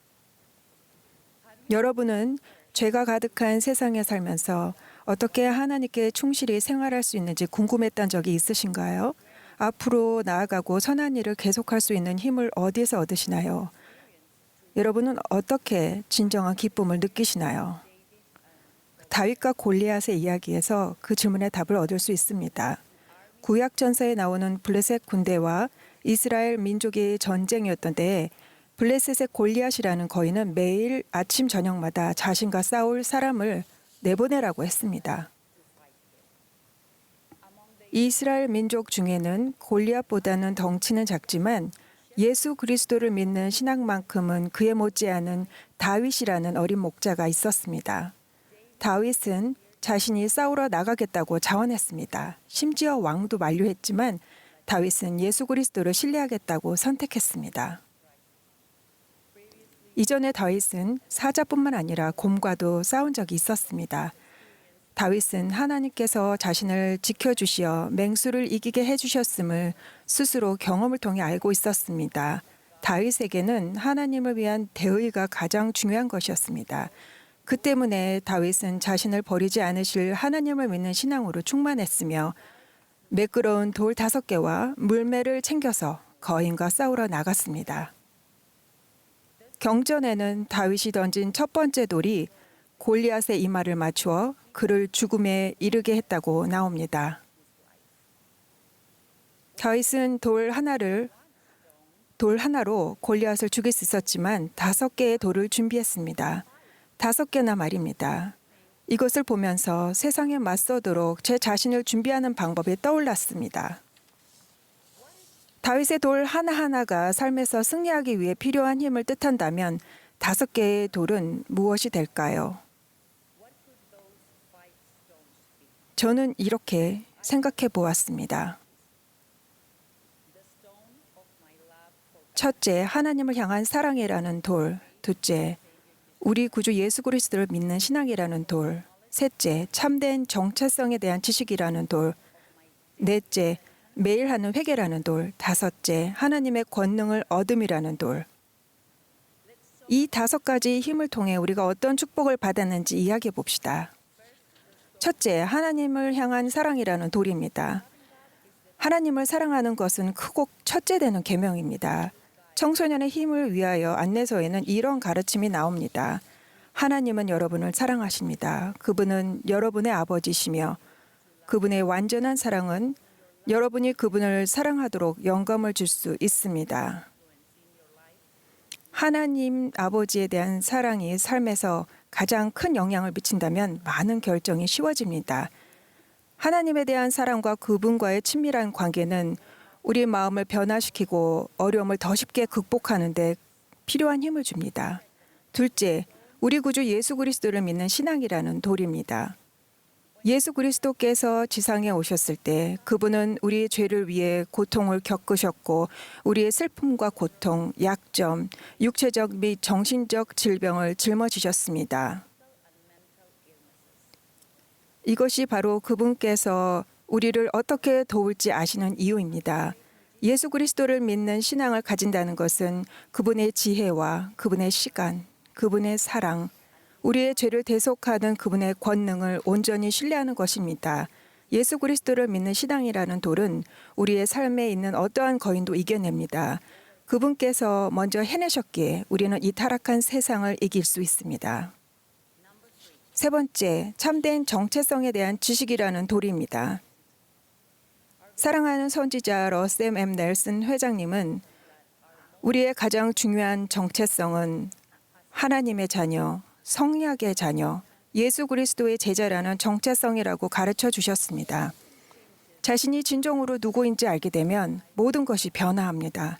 여러분은 죄가 가득한 세상에 살면서 어떻게 하나님께 충실히 생활할 수 있는지 궁금했던 적이 있으신가요? 앞으로 나아가고 선한 일을 계속할 수 있는 힘을 어디에서 얻으시나요? 여러분은 어떻게 진정한 기쁨을 느끼시나요? 다윗과 골리앗의 이야기에서 그 질문에 답을 얻을 수 있습니다. 구약 전서에 나오는 블레셋 군대와 이스라엘 민족의 전쟁이었던 때에 블레셋의 골리앗이라는 거인은 매일 아침 저녁마다 자신과 싸울 사람을 내보내라고 했습니다. 이스라엘 민족 중에는 골리앗보다는 덩치는 작지만 예수 그리스도를 믿는 신앙만큼은 그에 못지않은 다윗이라는 어린 목자가 있었습니다. 다윗은 자신이 싸우러 나가겠다고 자원했습니다. 심지어 왕도 만류했지만 다윗은 예수 그리스도를 신뢰하겠다고 선택했습니다. 이전에 다윗은 사자뿐만 아니라 곰과도 싸운 적이 있었습니다. 다윗은 하나님께서 자신을 지켜주시어 맹수를 이기게 해주셨음을 스스로 경험을 통해 알고 있었습니다. 다윗에게는 하나님을 위한 대의가 가장 중요한 것이었습니다. 그 때문에 다윗은 자신을 버리지 않으실 하나님을 믿는 신앙으로 충만했으며 매끄러운 돌 5개와 물매를 챙겨서 거인과 싸우러 나갔습니다. 경전에는 다윗이 던진 첫 번째 돌이 골리앗의 이마를 맞추어 그를 죽음에 이르게 했다고 나옵니다. 다윗은 돌 하나로 골리앗을 죽일 수 있었지만 5개의 돌을 준비했습니다. 5개나 말입니다. 이것을 보면서 세상에 맞서도록 제 자신을 준비하는 방법이 떠올랐습니다. 다윗의 돌 하나하나가 삶에서 승리하기 위해 필요한 힘을 뜻한다면 5개의 돌은 무엇이 될까요? 저는 이렇게 생각해 보았습니다. 첫째, 하나님을 향한 사랑이라는 돌. 둘째, 우리 구주 예수 그리스도를 믿는 신앙이라는 돌. 셋째, 참된 정체성에 대한 지식이라는 돌. 넷째, 매일 하는 회개라는 돌. 5째, 하나님의 권능을 얻음이라는 돌. 이 5가지 힘을 통해 우리가 어떤 축복을 받았는지 이야기해 봅시다. 첫째, 하나님을 향한 사랑이라는 돌입니다. 하나님을 사랑하는 것은 크고 첫째 되는 계명입니다. 청소년의 힘을 위하여 안내서에는 이런 가르침이 나옵니다. 하나님은 여러분을 사랑하십니다. 그분은 여러분의 아버지시며 그분의 완전한 사랑은 여러분이 그분을 사랑하도록 영감을 줄 수 있습니다. 하나님 아버지에 대한 사랑이 삶에서 가장 큰 영향을 미친다면 많은 결정이 쉬워집니다. 하나님에 대한 사랑과 그분과의 친밀한 관계는 우리 마음을 변화시키고 어려움을 더 쉽게 극복하는 데 필요한 힘을 줍니다. 둘째, 우리 구주 예수 그리스도를 믿는 신앙이라는 돌입니다. 예수 그리스도께서 지상에 오셨을 때 그분은 우리의 죄를 위해 고통을 겪으셨고 우리의 슬픔과 고통, 약점, 육체적 및 정신적 질병을 짊어지셨습니다. 이것이 바로 그분께서 우리를 어떻게 도울지 아시는 이유입니다. 예수 그리스도를 믿는 신앙을 가진다는 것은 그분의 지혜와 그분의 시간, 그분의 사랑, 우리의 죄를 대속하는 그분의 권능을 온전히 신뢰하는 것입니다. 예수 그리스도를 믿는 신앙이라는 돌은 우리의 삶에 있는 어떠한 거인도 이겨냅니다. 그분께서 먼저 해내셨기에 우리는 이 타락한 세상을 이길 수 있습니다. 세 번째, 참된 정체성에 대한 지식이라는 돌입니다. 사랑하는 선지자 러셀 M. 넬슨 회장님은 우리의 가장 중요한 정체성은 하나님의 자녀, 성약의 자녀, 예수 그리스도의 제자라는 정체성이라고 가르쳐 주셨습니다. 자신이 진정으로 누구인지 알게 되면 모든 것이 변화합니다.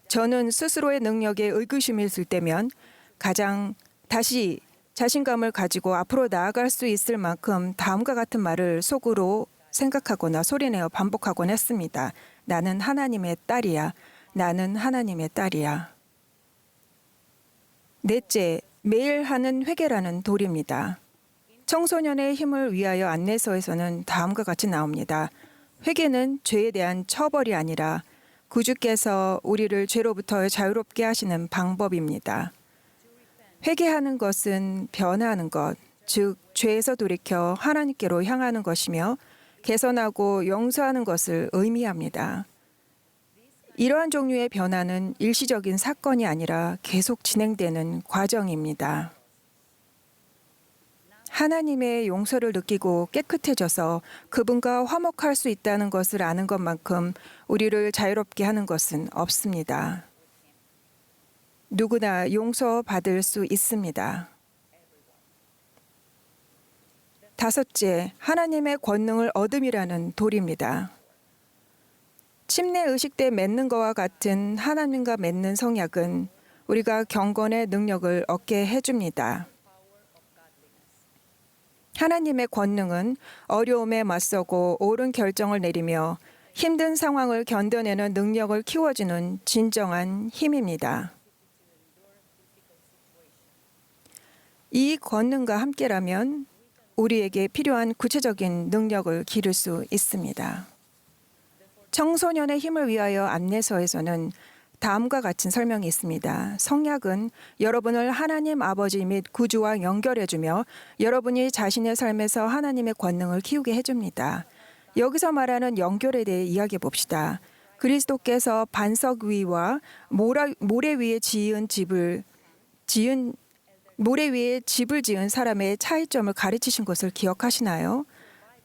저는 스스로의 능력에 의구심이 있을 때면 가장 다시 자신감을 가지고 앞으로 나아갈 수 있을 만큼 다음과 같은 말을 속으로 생각하거나 소리내어 반복하곤 했습니다. 나는 하나님의 딸이야. 나는 하나님의 딸이야. 넷째, 매일 하는 회개라는 도리입니다. 청소년의 힘을 위하여 안내서에서는 다음과 같이 나옵니다. 회개는 죄에 대한 처벌이 아니라 구주께서 우리를 죄로부터 자유롭게 하시는 방법입니다. 회개하는 것은 변화하는 것, 즉 죄에서 돌이켜 하나님께로 향하는 것이며 개선하고 용서하는 것을 의미합니다. 이러한 종류의 변화는 일시적인 사건이 아니라 계속 진행되는 과정입니다. 하나님의 용서를 느끼고 깨끗해져서 그분과 화목할 수 있다는 것을 아는 것만큼 우리를 자유롭게 하는 것은 없습니다. 누구나 용서받을 수 있습니다. 다섯째, 하나님의 권능을 얻음이라는 도리입니다. 침례 의식 때 맺는 것과 같은 하나님과 맺는 성약은 우리가 경건의 능력을 얻게 해줍니다. 하나님의 권능은 어려움에 맞서고 옳은 결정을 내리며 힘든 상황을 견뎌내는 능력을 키워주는 진정한 힘입니다. 이 권능과 함께라면 우리에게 필요한 구체적인 능력을 기를 수 있습니다. 청소년의 힘을 위하여 안내서에서는 다음과 같은 설명이 있습니다. 성약은 여러분을 하나님 아버지 및 구주와 연결해주며 여러분이 자신의 삶에서 하나님의 권능을 키우게 해줍니다. 여기서 말하는 연결에 대해 이야기해 봅시다. 그리스도께서 반석 위와 모래 위에 집을 지은 사람의 차이점을 가르치신 것을 기억하시나요?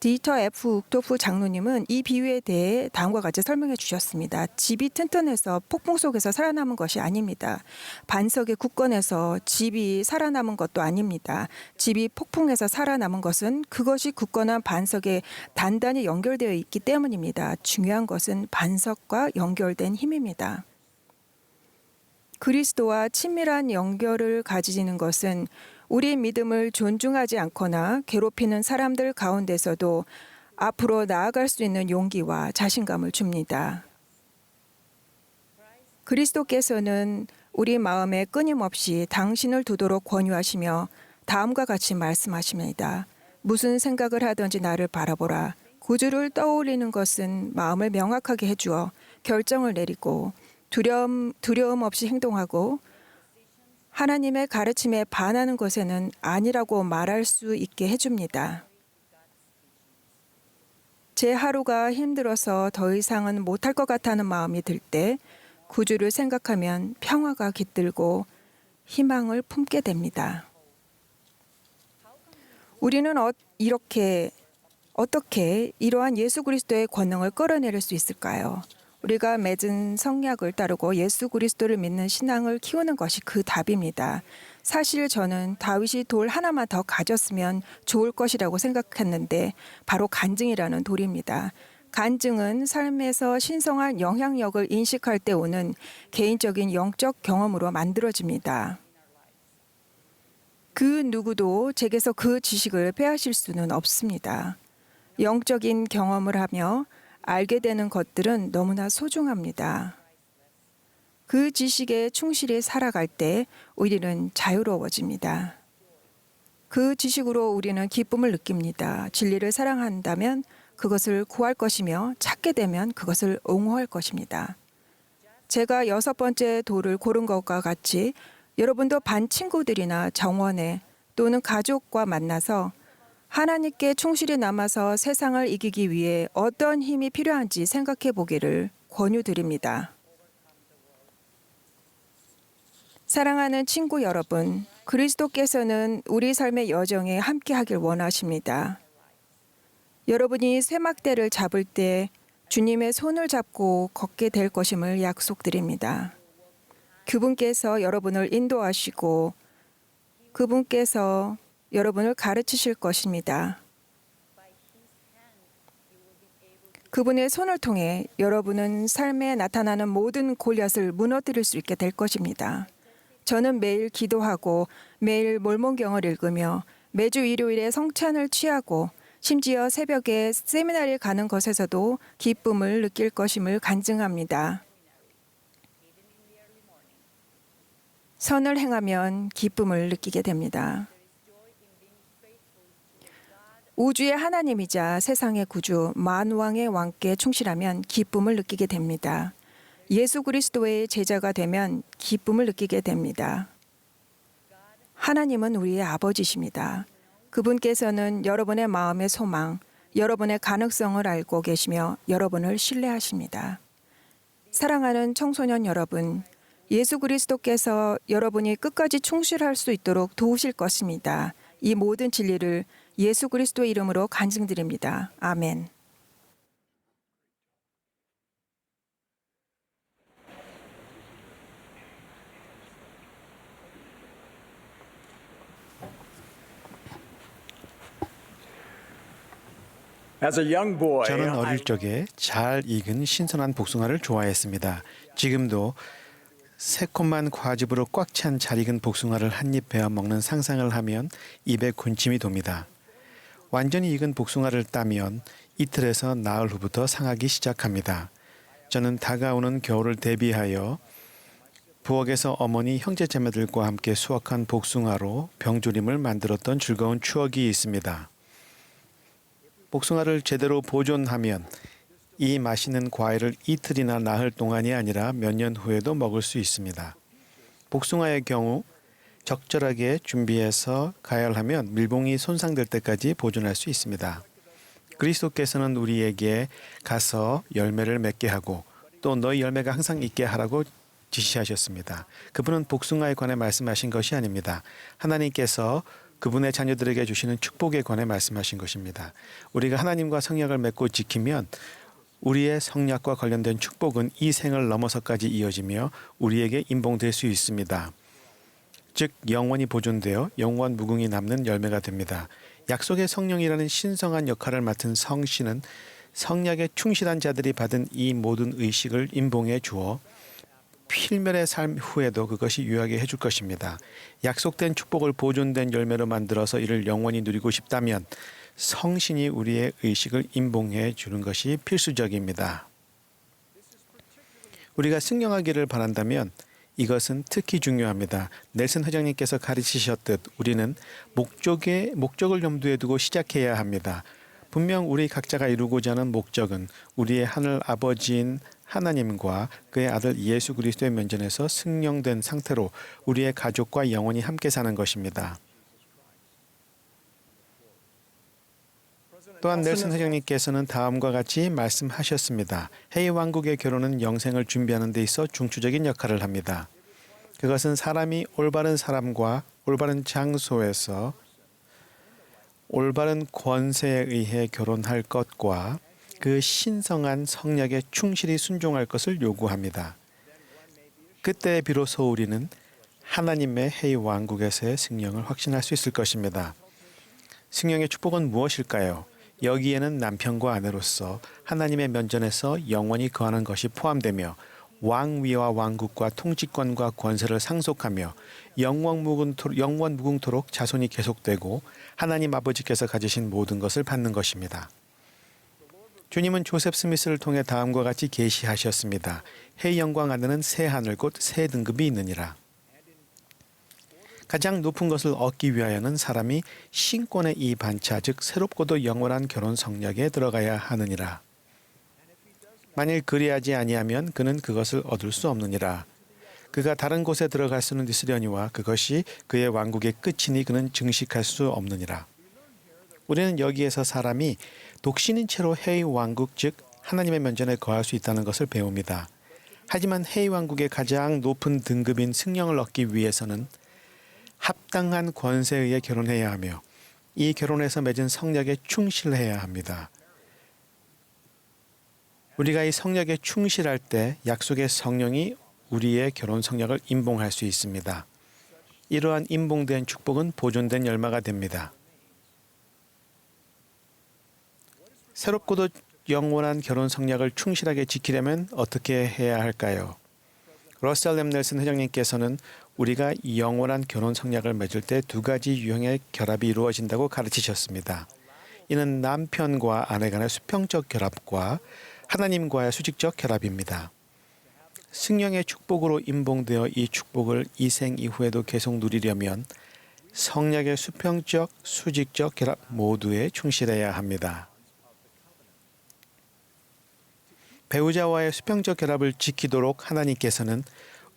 디터 F. 욱토프 장로님은 이 비유에 대해 다음과 같이 설명해 주셨습니다. 집이 튼튼해서 폭풍 속에서 살아남은 것이 아닙니다. 반석의 굳건해서 집이 살아남은 것도 아닙니다. 집이 폭풍에서 살아남은 것은 그것이 굳건한 반석에 단단히 연결되어 있기 때문입니다. 중요한 것은 반석과 연결된 힘입니다. 그리스도와 친밀한 연결을 가지는 것은 우리의 믿음을 존중하지 않거나 괴롭히는 사람들 가운데서도 앞으로 나아갈 수 있는 용기와 자신감을 줍니다. 그리스도께서는 우리 마음에 끊임없이 당신을 두도록 권유하시며 다음과 같이 말씀하십니다. 무슨 생각을 하든지 나를 바라보라. 구주를 떠올리는 것은 마음을 명확하게 해주어 결정을 내리고 두려움 없이 행동하고 하나님의 가르침에 반하는 것에는 아니라고 말할 수 있게 해줍니다. 제 하루가 힘들어서 더 이상은 못할 것 같다는 마음이 들 때 구주를 생각하면 평화가 깃들고 희망을 품게 됩니다. 우리는 어떻게 이러한 예수 그리스도의 권능을 끌어내릴 수 있을까요? 우리가 맺은 성약을 따르고 예수 그리스도를 믿는 신앙을 키우는 것이 그 답입니다. 사실 저는 다윗이 돌 하나만 더 가졌으면 좋을 것이라고 생각했는데 바로 간증이라는 돌입니다. 간증은 삶에서 신성한 영향력을 인식할 때 오는 개인적인 영적 경험으로 만들어집니다. 그 누구도 제게서 그 지식을 빼앗을 수는 없습니다. 영적인 경험을 하며 알게 되는 것들은 너무나 소중합니다. 그 지식에 충실히 살아갈 때 우리는 자유로워집니다. 그 지식으로 우리는 기쁨을 느낍니다. 진리를 사랑한다면 그것을 구할 것이며 찾게 되면 그것을 옹호할 것입니다. 제가 6번째 돌을 고른 것과 같이 여러분도 반 친구들이나 정원에 또는 가족과 만나서 하나님께 충실히 남아서 세상을 이기기 위해 어떤 힘이 필요한지 생각해 보기를 권유드립니다. 사랑하는 친구 여러분, 그리스도께서는 우리 삶의 여정에 함께하길 원하십니다. 여러분이 쇠막대를 잡을 때 주님의 손을 잡고 걷게 될 것임을 약속드립니다. 그분께서 여러분을 인도하시고 그분께서 여러분을 가르치실 것입니다. 그분의 손을 통해 여러분은 삶에 나타나는 모든 골리앗을 무너뜨릴 수 있게 될 것입니다. 저는 매일 기도하고 매일 몰몬경을 읽으며 매주 일요일에 성찬을 취하고 심지어 새벽에 세미나를 가는 것에서도 기쁨을 느낄 것임을 간증합니다. 선을 행하면 기쁨을 느끼게 됩니다. 우주의 하나님이자 세상의 구주 만왕의 왕께 충실하면 기쁨을 느끼게 됩니다. 예수 그리스도의 제자가 되면 기쁨을 느끼게 됩니다. 하나님은 우리의 아버지십니다. 그분께서는 여러분의 마음의 소망, 여러분의 가능성을 알고 계시며 여러분을 신뢰하십니다. 사랑하는 청소년 여러분, 예수 그리스도께서 여러분이 끝까지 충실할 수 있도록 도우실 것입니다. 이 모든 진리를 예수 그리스도의 이름으로 간증드립니다. 아멘. As a young boy, 저는 어릴 적에 잘 익은 신선한 복숭아를 좋아했습니다. 지금도 새콤한 과즙으로 꽉 찬 잘 익은 복숭아를 한 입 베어 먹는 상상을 하면 입에 군침이 돕니다. 완전히 익은 복숭아를 따면 이틀에서 나흘 후부터 상하기 시작합니다. 저는 다가오는 겨울을 대비하여 부엌에서 어머니 형제자매들과 함께 수확한 복숭아로 병조림을 만들었던 즐거운 추억이 있습니다. 복숭아를 제대로 보존하면 이 맛있는 과일을 이틀이나 나흘 동안이 아니라 몇 년 후에도 먹을 수 있습니다. 복숭아의 경우 적절하게 준비해서 가열하면 밀봉이 손상될 때까지 보존할 수 있습니다. 그리스도께서는 우리에게 가서 열매를 맺게 하고 또 너희 열매가 항상 있게 하라고 지시하셨습니다. 그분은 복숭아에 관해 말씀하신 것이 아닙니다. 하나님께서 그분의 자녀들에게 주시는 축복에 관해 말씀하신 것입니다. 우리가 하나님과 성약을 맺고 지키면 우리의 성약과 관련된 축복은 이 생을 넘어서까지 이어지며 우리에게 임봉될 수 있습니다. 즉 영원히 보존되어 영원 무궁히 남는 열매가 됩니다. 약속의 성령이라는 신성한 역할을 맡은 성신은 성약에 충실한 자들이 받은 이 모든 의식을 임봉해 주어 필멸의 삶 후에도 그것이 유효하게 해줄 것입니다. 약속된 축복을 보존된 열매로 만들어서 이를 영원히 누리고 싶다면 성신이 우리의 의식을 임봉해 주는 것이 필수적입니다. 우리가 승령하기를 바란다면 이것은 특히 중요합니다. 넬슨 회장님께서 가르치셨듯 우리는 목적을 염두에 두고 시작해야 합니다. 분명 우리 각자가 이루고자 하는 목적은 우리의 하늘 아버지인 하나님과 그의 아들 예수 그리스도의 면전에서 승령된 상태로 우리의 가족과 영원히 함께 사는 것입니다. 또한 넬슨 회장님께서는 다음과 같이 말씀하셨습니다. 해이 왕국의 결혼은 영생을 준비하는 데 있어 중추적인 역할을 합니다. 그것은 사람이 올바른 사람과 올바른 장소에서 올바른 권세에 의해 결혼할 것과 그 신성한 성약에 충실히 순종할 것을 요구합니다. 그때 비로소 우리는 하나님의 해이 왕국에서의 승령을 확신할 수 있을 것입니다. 승령의 축복은 무엇일까요? 여기에는 남편과 아내로서 하나님의 면전에서 영원히 거하는 것이 포함되며 왕위와 왕국과 통치권과 권세를 상속하며 영원 무궁토록 자손이 계속되고 하나님 아버지께서 가지신 모든 것을 받는 것입니다. 주님은 조셉 스미스를 통해 다음과 같이 계시하셨습니다. 해의 영광 안에는 새 하늘 곧 새 등급이 있느니라. 가장 높은 것을 얻기 위하여는 사람이 신권의 이 반차 즉 새롭고도 영원한 결혼 성약에 들어가야 하느니라. 만일 그리하지 아니하면 그는 그것을 얻을 수 없느니라. 그가 다른 곳에 들어갈 수는 있으려니와 그것이 그의 왕국의 끝이니 그는 증식할 수 없느니라. 우리는 여기에서 사람이 독신인 채로 해의 왕국 즉 하나님의 면전에 거할 수 있다는 것을 배웁니다. 하지만 해의 왕국의 가장 높은 등급인 승령을 얻기 위해서는 합당한 권세에 의해 결혼해야 하며 이 결혼에서 맺은 성약에 충실해야 합니다. 우리가 이 성약에 충실할 때 약속의 성령이 우리의 결혼 성약을 임봉할 수 있습니다. 이러한 임봉된 축복은 보존된 열매가 됩니다. 새롭고도 영원한 결혼 성약을 충실하게 지키려면 어떻게 해야 할까요? 러셀 M. 넬슨 회장님께서는 우리가 영원한 결혼 성약을 맺을 때 두 가지 유형의 결합이 이루어진다고 가르치셨습니다. 이는 남편과 아내 간의 수평적 결합과 하나님과의 수직적 결합입니다. 승령의 축복으로 임봉되어 이 축복을 이 생 이후에도 계속 누리려면 성약의 수평적, 수직적 결합 모두에 충실해야 합니다. 배우자와의 수평적 결합을 지키도록 하나님께서는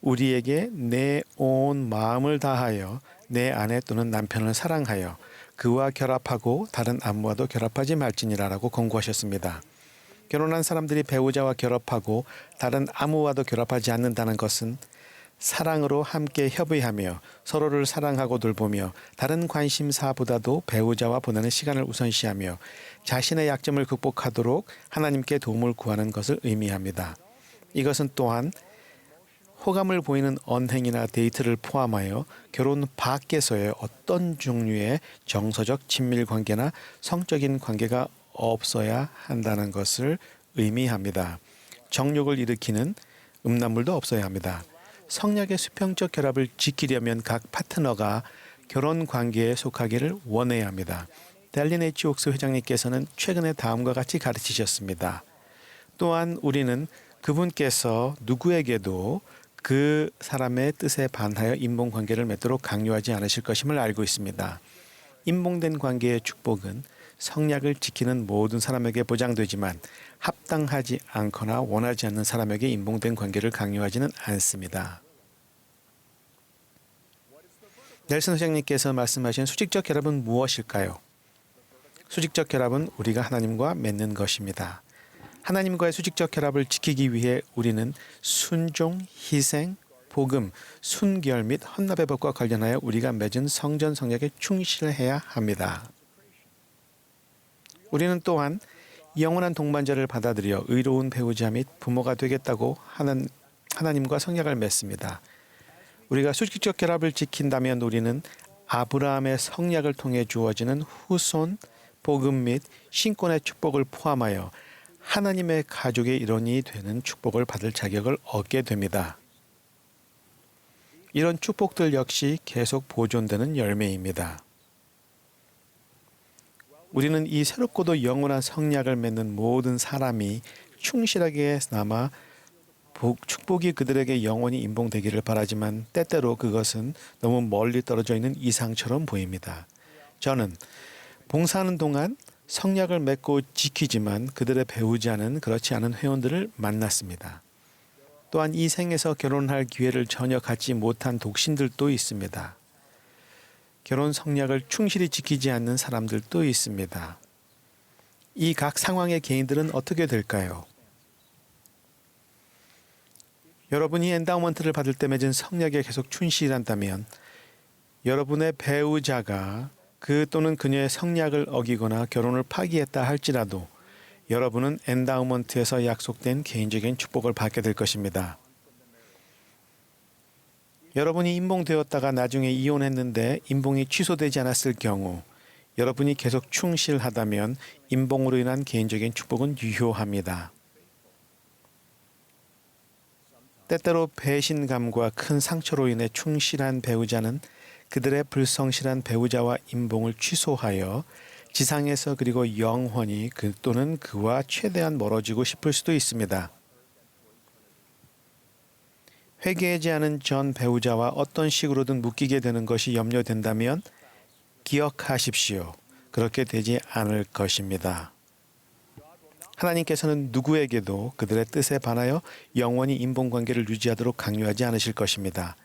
우리에게 내 온 마음을 다하여 내 아내 또는 남편을 사랑하여 그와 결합하고 다른 아무와도 결합하지 말지니라라고 권고하셨습니다. 결혼한 사람들이 배우자와 결합하고 다른 아무와도 결합하지 않는다는 것은 사랑으로 함께 협의하며 서로를 사랑하고 돌보며 다른 관심사보다도 배우자와 보내는 시간을 우선시하며 자신의 약점을 극복하도록 하나님께 도움을 구하는 것을 의미합니다. 이것은 또한 호감을 보이는 언행이나 데이트를 포함하여 결혼 밖에서의 어떤 종류의 정서적 친밀 관계나 성적인 관계가 없어야 한다는 것을 의미합니다. 정욕을 일으키는 음란물도 없어야 합니다. 성약의 수평적 결합을 지키려면 각 파트너가 결혼 관계에 속하기를 원해야 합니다. 델린 H. 옥스 회장님께서는 최근에 다음과 같이 가르치셨습니다. 또한 우리는 그분께서 누구에게도 그 사람의 뜻에 반하여 인봉 관계를 맺도록 강요하지 않으실 것임을 알고 있습니다. 인봉된 관계의 축복은 성약을 지키는 모든 사람에게 보장되지만 합당하지 않거나 원하지 않는 사람에게 인봉된 관계를 강요하지는 않습니다. 넬슨 회장님께서 말씀하신 수직적 결합은 무엇일까요? 수직적 결합은 우리가 하나님과 맺는 것입니다. 하나님과의 수직적 결합을 지키기 위해 우리는 순종, 희생, 복음, 순결 및 헌납의 법과 관련하여 우리가 맺은 성전 성약에 충실해야 합니다. 우리는 또한 영원한 동반자를 받아들여 의로운 배우자 및 부모가 되겠다고 하나님과 성약을 맺습니다. 우리가 수직적 결합을 지킨다면 우리는 아브라함의 성약을 통해 주어지는 후손, 복음 및 신권의 축복을 포함하여 하나님의 가족의 일원이 되는 축복을 받을 자격을 얻게 됩니다. 이런 축복들 역시 계속 보존되는 열매입니다. 우리는 이 새롭고도 영원한 성약을 맺는 모든 사람이 충실하게 남아 축복이 그들에게 영원히 임봉되기를 바라지만 때때로 그것은 너무 멀리 떨어져 있는 이상처럼 보입니다. 저는 봉사하는 동안 성약을 맺고 지키지만 그들의 배우자는 그렇지 않은 회원들을 만났습니다. 또한 이 생에서 결혼할 기회를 전혀 갖지 못한 독신들도 있습니다. 결혼 성약을 충실히 지키지 않는 사람들도 있습니다. 이 각 상황의 개인들은 어떻게 될까요? 여러분이 엔다우먼트를 받을 때 맺은 성약에 계속 충실한다면 여러분의 배우자가 그 또는 그녀의 성약을 어기거나 결혼을 파기했다 할지라도 여러분은 엔다우먼트에서 약속된 개인적인 축복을 받게 될 것입니다. 여러분이 임봉되었다가 나중에 이혼했는데 임봉이 취소되지 않았을 경우 여러분이 계속 충실하다면 임봉으로 인한 개인적인 축복은 유효합니다. 때때로 배신감과 큰 상처로 인해 충실한 배우자는 그들의 불성실한 배우자와 임봉을 취소하여 지상에서 그리고 영원히 그 또는 그와 최대한 멀어지고 싶을 수도 있습니다. 회개하지 않은 전 배우자와 어떤 식으로든 묶이게 되는 것이 염려된다면 기억하십시오. 그렇게 되지 않을 것입니다. 하나님께서는 누구에게도 그들의 뜻에 반하여 영원히 인본관계를 유지하도록 강요하지 않으실 것입니다.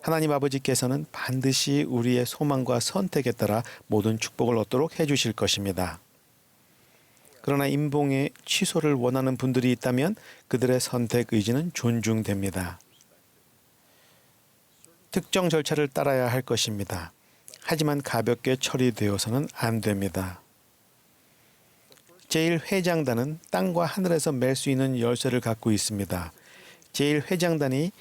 하나님 아버지께서는 반드시 우리의 소망과 선택에 따라 모든 축복을 얻도록 해주실 것입니다. 그러나 인봉의 취소를 원하는 분들이 있다면 그들의 선택 의지는 존중됩니다. 특정 절차를 따라야 할 것입니다. 하지만 가볍게 처리되어서는 안 됩니다. 제1회장단은 땅과 하늘에서 맬 수 있는 열쇠를 갖고 있습니다. 제1회장단이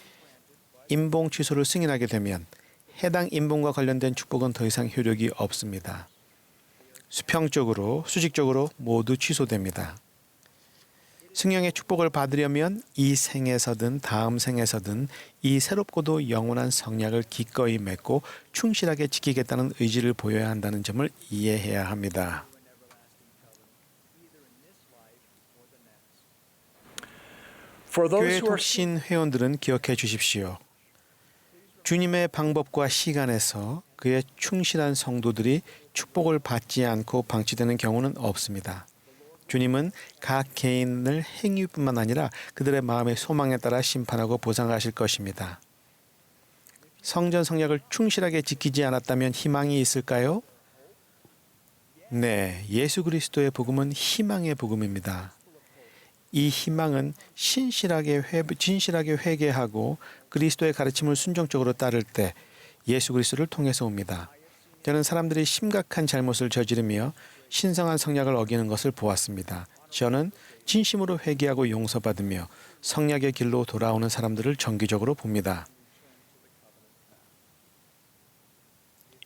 임봉 취소를 승인하게 되면 해당 임봉과 관련된 축복은 더 이상 효력이 없습니다. 수평적으로, 수직적으로 모두 취소됩니다. 승령의 축복을 받으려면 이 생에서든 다음 생에서든 이 새롭고도 영원한 성약을 기꺼이 맺고 충실하게 지키겠다는 의지를 보여야 한다는 점을 이해해야 합니다. For those 교회 who are 독신 회원들은 기억해 주십시오. 주님의 방법과 시간에서 그의 충실한 성도들이 축복을 받지 않고 방치되는 경우는 없습니다. 주님은 각 개인을 행위뿐만 아니라 그들의 마음의 소망에 따라 심판하고 보상하실 것입니다. 성전 성약을 충실하게 지키지 않았다면 희망이 있을까요? 네, 예수 그리스도의 복음은 희망의 복음입니다. 이 희망은 진실하게 회개하고 그리스도의 가르침을 순종적으로 따를 때 예수 그리스도를 통해서 옵니다. 저는 사람들이 심각한 잘못을 저지르며 신성한 성약을 어기는 것을 보았습니다. 저는 진심으로 회개하고 용서받으며 성약의 길로 돌아오는 사람들을 정기적으로 봅니다.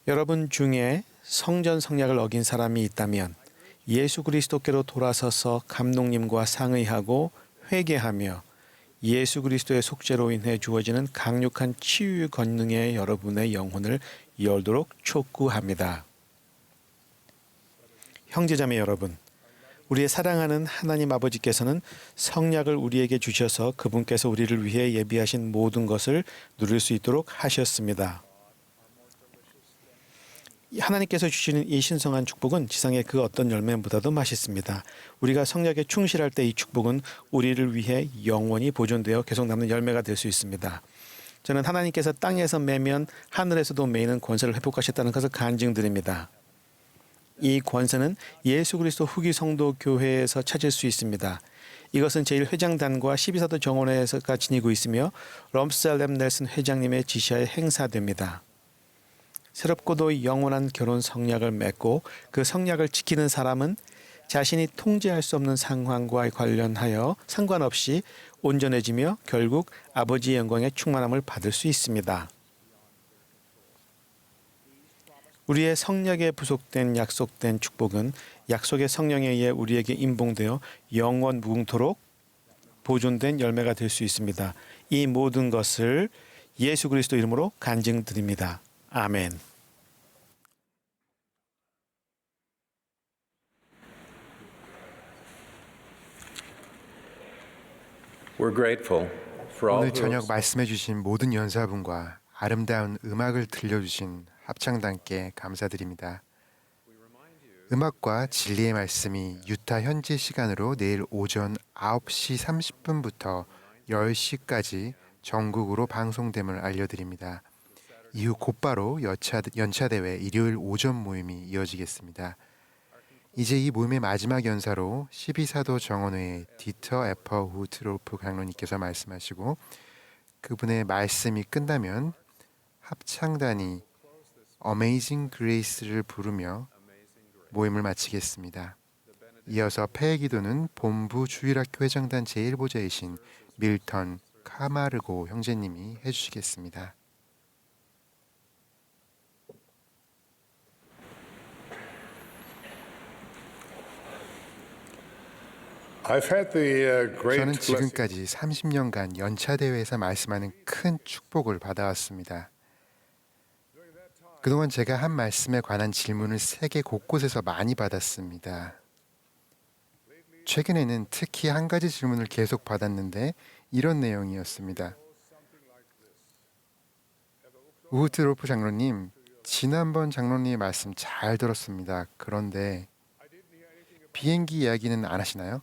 여러분 중에 성전 성약을 어긴 사람이 있다면 예수 그리스도께로 돌아서서 감독님과 상의하고 회개하며 예수 그리스도의 속죄로 인해 주어지는 강력한 치유 권능에 여러분의 영혼을 열도록 촉구합니다. 형제자매 여러분, 우리의 사랑하는 하나님 아버지께서는 성약을 우리에게 주셔서 그분께서 우리를 위해 예비하신 모든 것을 누릴 수 있도록 하셨습니다. 하나님께서 주시는 이 신성한 축복은 지상의 그 어떤 열매보다도 맛있습니다. 우리가 성약에 충실할 때 이 축복은 우리를 위해 영원히 보존되어 계속 남는 열매가 될 수 있습니다. 저는 하나님께서 땅에서 매면 하늘에서도 매이는 권세를 회복하셨다는 것을 간증드립니다. 이 권세는 예수 그리스도 후기 성도 교회에서 찾을 수 있습니다. 이것은 제1회장단과 12사도 정원회가 지니고 있으며 럼셀 M 넬슨 회장님의 지시하에 행사됩니다. 새롭고도 영원한 결혼 성약을 맺고 그 성약을 지키는 사람은 자신이 통제할 수 없는 상황과 관련하여 상관없이 온전해지며 결국 아버지의 영광의 충만함을 받을 수 있습니다. 우리의 성약에 부속된 약속된 축복은 약속의 성령에 의해 우리에게 임봉되어 영원 무궁토록 보존된 열매가 될 수 있습니다. 이 모든 것을 예수 그리스도 이름으로 간증드립니다. 아멘. We're grateful for all 오늘 who 저녁 말씀해 주신 모든 연사분과 아름다운 음악을 들려주신 합창단께 감사드립니다. 음악과 진리의 말씀이 유타 현지 시간으로 내일 오전 9시 30분부터 10시까지 전국으로 방송됨을 알려드립니다. 이후 곧바로 연차대회 일요일 오전 모임이 이어지겠습니다. 이제 이 모임의 마지막 연사로 12사도 정원회의 디터 에퍼 후트로프 강로님께서 말씀하시고 그분의 말씀이 끝나면 합창단이 Amazing Grace를 부르며 모임을 마치겠습니다. 이어서 폐회 기도는 본부 주일학교 회장단 제1보좌이신 밀턴 카마르고 형제님이 해주시겠습니다. 저는 지금까지 30년간 연차대회에서 말씀하는 큰 축복을 받아왔습니다. 그동안 제가 한 말씀에 관한 질문을 세계 곳곳에서 많이 받았습니다. 최근에는 특히 한 가지 질문을 계속 받았는데 이런 내용이었습니다. 우트로프 장로님, 지난번 장로님의 말씀 잘 들었습니다. 그런데 비행기 이야기는 안 하시나요?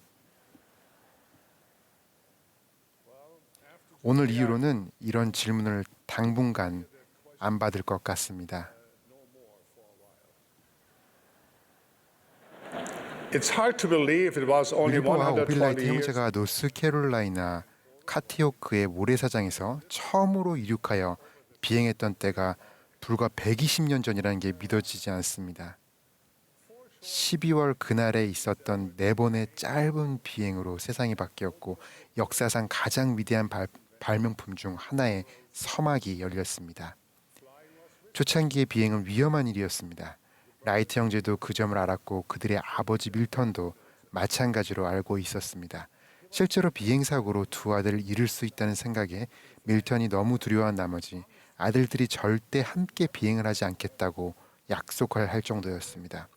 오늘 이후로는 이런 질문을 당분간 안 받을 것 같습니다. 윌버와 오빌라이트 형제가 노스캐롤라이나 카티오크의 모래사장에서 처음으로 이륙하여 비행했던 때가 불과 120년 전이라는 게 믿어지지 않습니다. 12월 그날에 있었던 4번의 짧은 비행으로 세상이 바뀌었고 역사상 가장 위대한 발명품 중 하나의 서막이 열렸습니다. 초창기의 비행은 위험한 일이었습니다. 라이트 형제도 그 점을 알았고 그들의 아버지 밀턴도 마찬가지로 알고 있었습니다. 실제로 비행사고로 두 아들을 잃을 수 있다는 생각에 밀턴이 너무 두려워한 나머지 아들들이 절대 함께 비행을 하지 않겠다고 약속을 할 정도였습니다.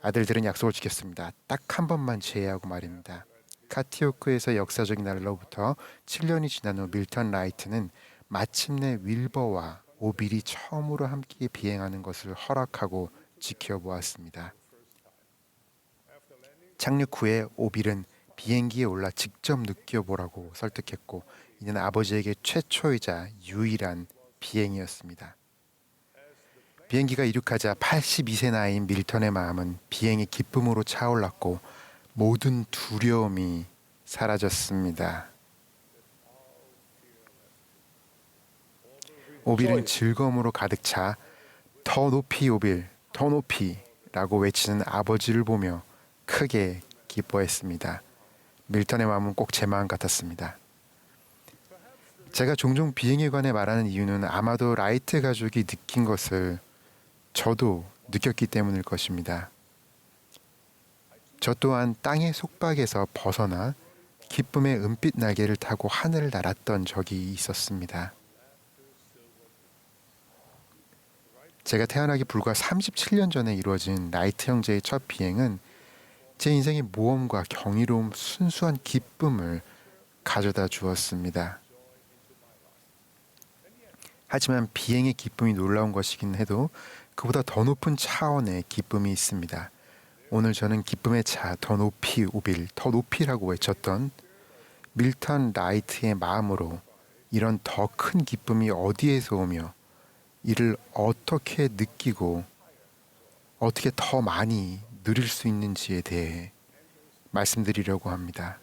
아들들은 약속을 지켰습니다. 딱 한 번만 제외하고 말입니다. 카티오크에서 역사적인 날로부터 7년이 지난 후 밀턴 라이트는 마침내 윌버와 오빌이 처음으로 함께 비행하는 것을 허락하고 지켜보았습니다. 착륙 후에 오빌은 비행기에 올라 직접 느껴보라고 설득했고 이는 아버지에게 최초이자 유일한 비행이었습니다. 비행기가 이륙하자 82세 나이인 밀턴의 마음은 비행의 기쁨으로 차올랐고 모든 두려움이 사라졌습니다. 오빌은 즐거움으로 가득 차 더 높이 오빌, 더 높이라고 외치는 아버지를 보며 크게 기뻐했습니다. 밀턴의 마음은 꼭 제 마음 같았습니다. 제가 종종 비행에 관해 말하는 이유는 아마도 라이트 가족이 느낀 것을 저도 느꼈기 때문일 것입니다. 저 또한 땅의 속박에서 벗어나 기쁨의 은빛 날개를 타고 하늘을 날았던 적이 있었습니다. 제가 태어나기 불과 37년 전에 이루어진 라이트 형제의 첫 비행은 제 인생의 모험과 경이로움, 순수한 기쁨을 가져다 주었습니다. 하지만 비행의 기쁨이 놀라운 것이긴 해도 그보다 더 높은 차원의 기쁨이 있습니다. 오늘 저는 기쁨의 차 더 높이 오빌, 더 높이라고 외쳤던 밀턴 라이트의 마음으로 이런 더 큰 기쁨이 어디에서 오며 이를 어떻게 느끼고 어떻게 더 많이 누릴 수 있는지에 대해 말씀드리려고 합니다.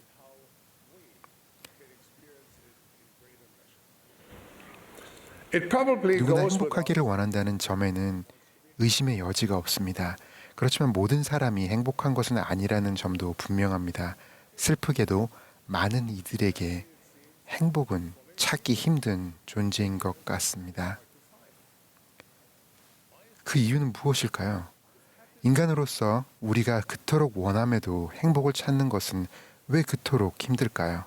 누구나 행복하기를 원한다는 점에는 의심의 여지가 없습니다. 그렇지만 모든 사람이 행복한 것은 아니라는 점도 분명합니다. 슬프게도 많은 이들에게 행복은 찾기 힘든 존재인 것 같습니다. 그 이유는 무엇일까요? 인간으로서 우리가 그토록 원함에도 행복을 찾는 것은 왜 그토록 힘들까요?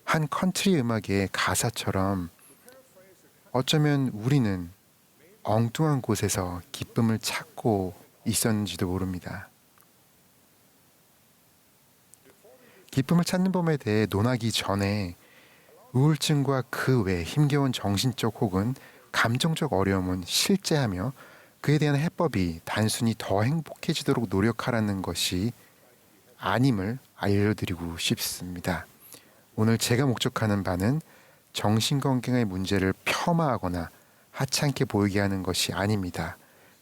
한 컨트리 음악의 가사처럼 어쩌면 우리는 엉뚱한 곳에서 기쁨을 찾고 있었는지도 모릅니다. 기쁨을 찾는 법에 대해 논하기 전에 우울증과 그 외 힘겨운 정신적 혹은 감정적 어려움은 실제하며 그에 대한 해법이 단순히 더 행복해지도록 노력하라는 것이 아님을 알려드리고 싶습니다. 오늘 제가 목적하는 바는 정신건강의 문제를 폄하하거나 하찮게 보이게 하는 것이 아닙니다.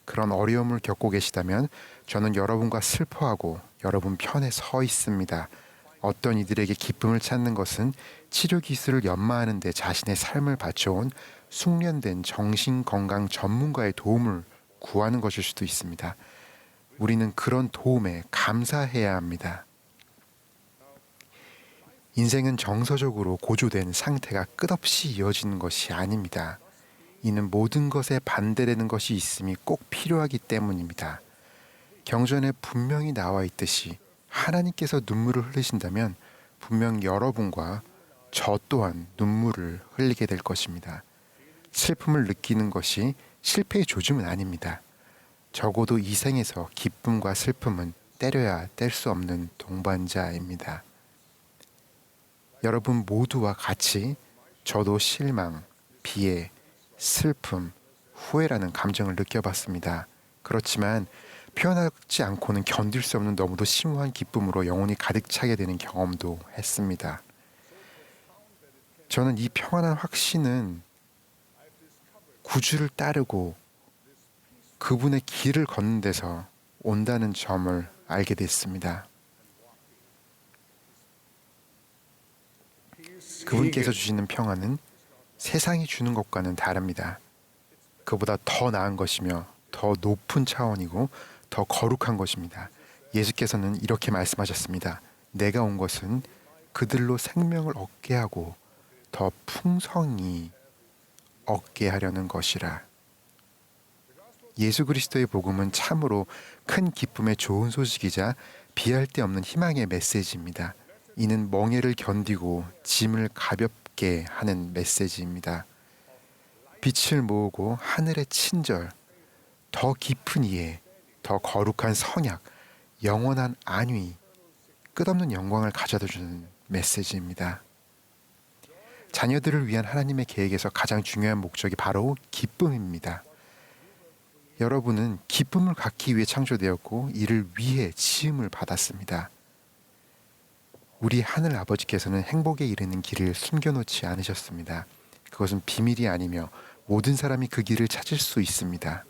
그런 어려움을 겪고 계시다면 저는 여러분과 슬퍼하고 여러분 편에 서 있습니다. 어떤 이들에게 기쁨을 찾는 것은 치료 기술을 연마하는 데 자신의 삶을 바쳐온 숙련된 정신건강 전문가의 도움을 구하는 것일 수도 있습니다. 우리는 그런 도움에 감사해야 합니다. 인생은 정서적으로 고조된 상태가 끝없이 이어지는 것이 아닙니다. 이는 모든 것에 반대되는 것이 있음이 꼭 필요하기 때문입니다. 경전에 분명히 나와 있듯이 하나님께서 눈물을 흘리신다면 분명 여러분과 저 또한 눈물을 흘리게 될 것입니다. 슬픔을 느끼는 것이 실패의 조짐은 아닙니다. 적어도 이 생에서 기쁨과 슬픔은 때려야 뗄 수 없는 동반자입니다. 여러분 모두와 같이 저도 실망, 비애, 슬픔, 후회라는 감정을 느껴봤습니다. 그렇지만 표현하지 않고는 견딜 수 없는 너무도 심오한 기쁨으로 영혼이 가득 차게 되는 경험도 했습니다. 저는 이 평안한 확신은 구주를 따르고 그분의 길을 걷는 데서 온다는 점을 알게 됐습니다. 그분께서 주시는 평안은 세상이 주는 것과는 다릅니다. 그보다 더 나은 것이며 더 높은 차원이고 더 거룩한 것입니다. 예수께서는 이렇게 말씀하셨습니다. 내가 온 것은 그들로 생명을 얻게 하고 더 풍성히 얻게 하려는 것이라. 예수 그리스도의 복음은 참으로 큰 기쁨의 좋은 소식이자 비할 데 없는 희망의 메시지입니다. 이는 멍에를 견디고 짐을 가볍게 하는 메시지입니다. 빛을 모으고 하늘의 친절, 더 깊은 이해, 더 거룩한 성약, 영원한 안위, 끝없는 영광을 가져다 주는 메시지입니다. 자녀들을 위한 하나님의 계획에서 가장 중요한 목적이 바로 기쁨입니다. 여러분은 기쁨을 갖기 위해 창조되었고 이를 위해 지음을 받았습니다. 우리 하늘 아버지께서는 행복에 이르는 길을 숨겨놓지 않으셨습니다. 그것은 비밀이 아니며 모든 사람이 그 길을 찾을 수 있습니다.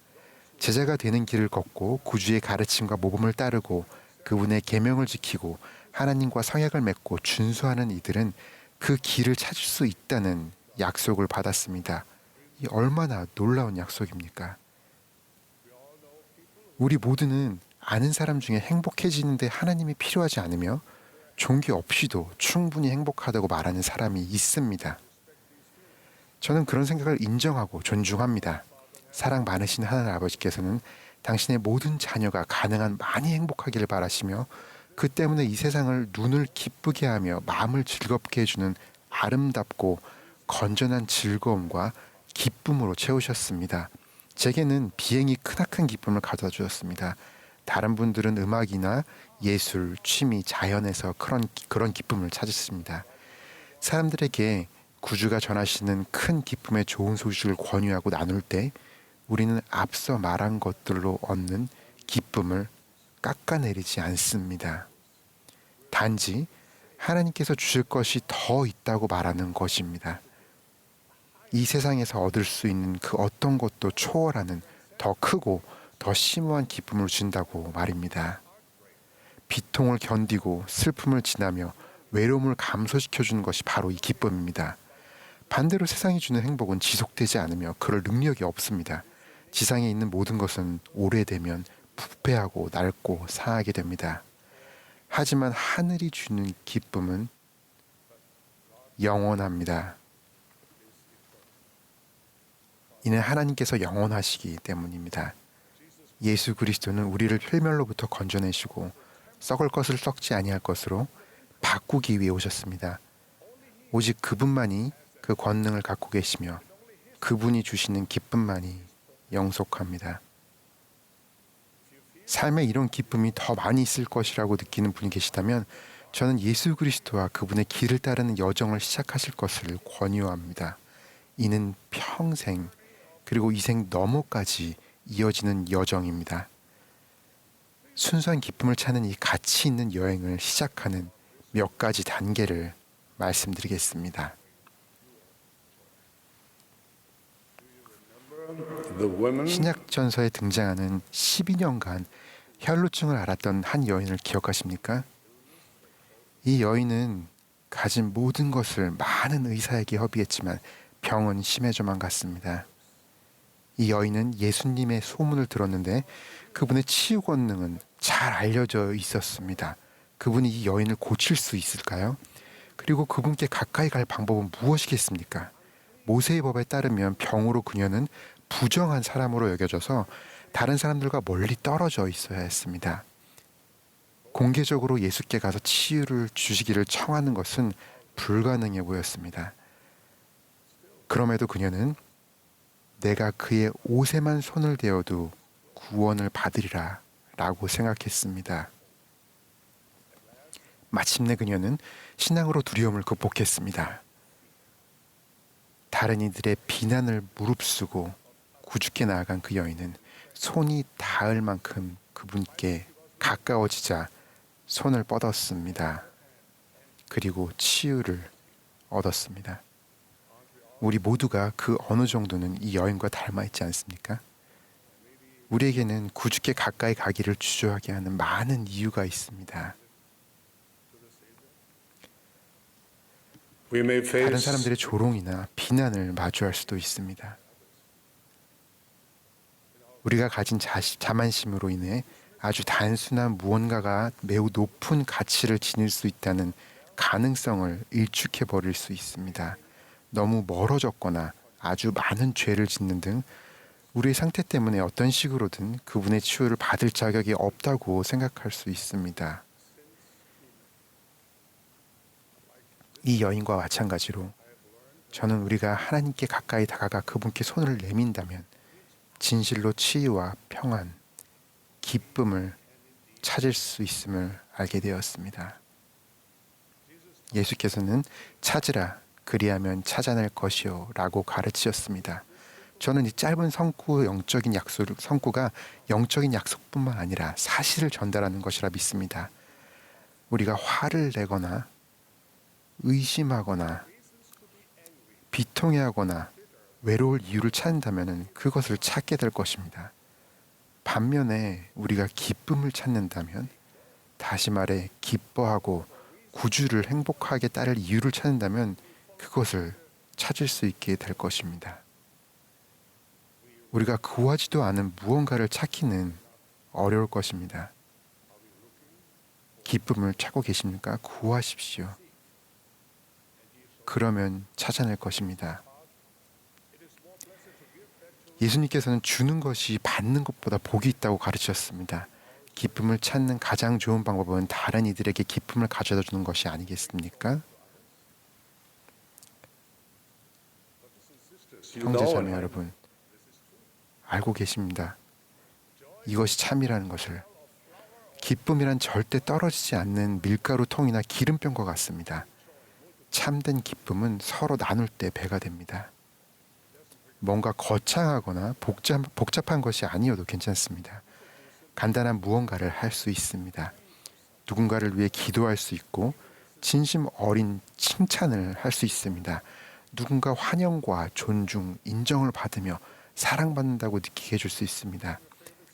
제자가 되는 길을 걷고 구주의 가르침과 모범을 따르고 그분의 계명을 지키고 하나님과 성약을 맺고 준수하는 이들은 그 길을 찾을 수 있다는 약속을 받았습니다. 이 얼마나 놀라운 약속입니까? 우리 모두는 아는 사람 중에 행복해지는데 하나님이 필요하지 않으며 종교 없이도 충분히 행복하다고 말하는 사람이 있습니다. 저는 그런 생각을 인정하고 존중합니다. 사랑 많으신 하나님 아버지께서는 당신의 모든 자녀가 가능한 많이 행복하기를 바라시며 그 때문에 이 세상을 눈을 기쁘게 하며 마음을 즐겁게 해주는 아름답고 건전한 즐거움과 기쁨으로 채우셨습니다. 제게는 비행이 크나큰 기쁨을 가져다 주었습니다. 다른 분들은 음악이나 예술, 취미, 자연에서 그런 기쁨을 찾았습니다. 사람들에게 구주가 전하시는 큰 기쁨의 좋은 소식을 권유하고 나눌 때 우리는 앞서 말한 것들로 얻는 기쁨을 깎아내리지 않습니다. 단지 하나님께서 주실 것이 더 있다고 말하는 것입니다. 이 세상에서 얻을 수 있는 그 어떤 것도 초월하는 더 크고 더 심오한 기쁨을 준다고 말입니다. 비통을 견디고 슬픔을 지나며 외로움을 감소시켜주는 것이 바로 이 기쁨입니다. 반대로 세상이 주는 행복은 지속되지 않으며 그럴 능력이 없습니다. 지상에 있는 모든 것은 오래되면 부패하고 낡고 상하게 됩니다. 하지만 하늘이 주는 기쁨은 영원합니다. 이는 하나님께서 영원하시기 때문입니다. 예수 그리스도는 우리를 필멸로부터 건져내시고 썩을 것을 썩지 아니할 것으로 바꾸기 위해 오셨습니다. 오직 그분만이 그 권능을 갖고 계시며 그분이 주시는 기쁨만이 영속합니다. 삶에 이런 기쁨이 더 많이 있을 것이라고 느끼는 분이 계시다면 저는 예수 그리스도와 그분의 길을 따르는 여정을 시작하실 것을 권유합니다. 이는 평생 그리고 이 생 너머까지 이어지는 여정입니다. 순수한 기쁨을 찾는 이 가치 있는 여행을 시작하는 몇 가지 단계를 말씀드리겠습니다. 신약전서에 등장하는 12년간 혈루증을 앓았던 한 여인을 기억하십니까? 이 여인은 가진 모든 것을 많은 의사에게 협의했지만 병은 심해져만 갔습니다. 이 여인은 예수님의 소문을 들었는데 그분의 치유 권능은 잘 알려져 있었습니다. 그분이 이 여인을 고칠 수 있을까요? 그리고 그분께 가까이 갈 방법은 무엇이겠습니까? 모세의 법에 따르면 병으로 그녀는 부정한 사람으로 여겨져서 다른 사람들과 멀리 떨어져 있어야 했습니다. 공개적으로 예수께 가서 치유를 주시기를 청하는 것은 불가능해 보였습니다. 그럼에도 그녀는 내가 그의 옷에만 손을 대어도 구원을 받으리라 라고 생각했습니다. 마침내 그녀는 신앙으로 두려움을 극복했습니다. 다른 이들의 비난을 무릅쓰고 구주께 나아간 그 여인은 손이 닿을 만큼 그분께 가까워지자 손을 뻗었습니다. 그리고 치유를 얻었습니다. 우리 모두가 그 어느 정도는 이 여인과 닮아 있지 않습니까? 우리에게는 구주께 가까이 가기를 주저하게 하는 많은 이유가 있습니다. 다른 사람들의 조롱이나 비난을 마주할 수도 있습니다. 우리가 가진 자만심으로 인해 아주 단순한 무언가가 매우 높은 가치를 지닐 수 있다는 가능성을 일축해 버릴 수 있습니다. 너무 멀어졌거나 아주 많은 죄를 짓는 등 우리의 상태 때문에 어떤 식으로든 그분의 치유를 받을 자격이 없다고 생각할 수 있습니다. 이 여인과 마찬가지로 저는 우리가 하나님께 가까이 다가가 그분께 손을 내민다면 진실로 치유와 평안, 기쁨을 찾을 수 있음을 알게 되었습니다. 예수께서는 찾으라 그리하면 찾아낼 것이요 라고 가르치셨습니다. 저는 이 짧은 성구가 영적인 약속뿐만 아니라 사실을 전달하는 것이라 믿습니다. 우리가 화를 내거나 의심하거나 비통해하거나 외로울 이유를 찾는다면 그것을 찾게 될 것입니다. 반면에 우리가 기쁨을 찾는다면, 다시 말해 기뻐하고 구주를 행복하게 따를 이유를 찾는다면 그것을 찾을 수 있게 될 것입니다. 우리가 구하지도 않은 무언가를 찾기는 어려울 것입니다. 기쁨을 찾고 계십니까? 구하십시오. 그러면 찾아낼 것입니다. 예수님께서는 주는 것이 받는 것보다 복이 있다고 가르치셨습니다. 기쁨을 찾는 가장 좋은 방법은 다른 이들에게 기쁨을 가져다 주는 것이 아니겠습니까? 형제자매 여러분, 알고 계십니다. 이것이 참이라는 것을. 기쁨이란 절대 떨어지지 않는 밀가루 통이나 기름병과 같습니다. 참된 기쁨은 서로 나눌 때 배가 됩니다. 뭔가 거창하거나 복잡한 것이 아니어도 괜찮습니다. 간단한 무언가를 할 수 있습니다. 누군가를 위해 기도할 수 있고 진심 어린 칭찬을 할 수 있습니다. 누군가 환영과 존중, 인정을 받으며 사랑받는다고 느끼게 해줄 수 있습니다.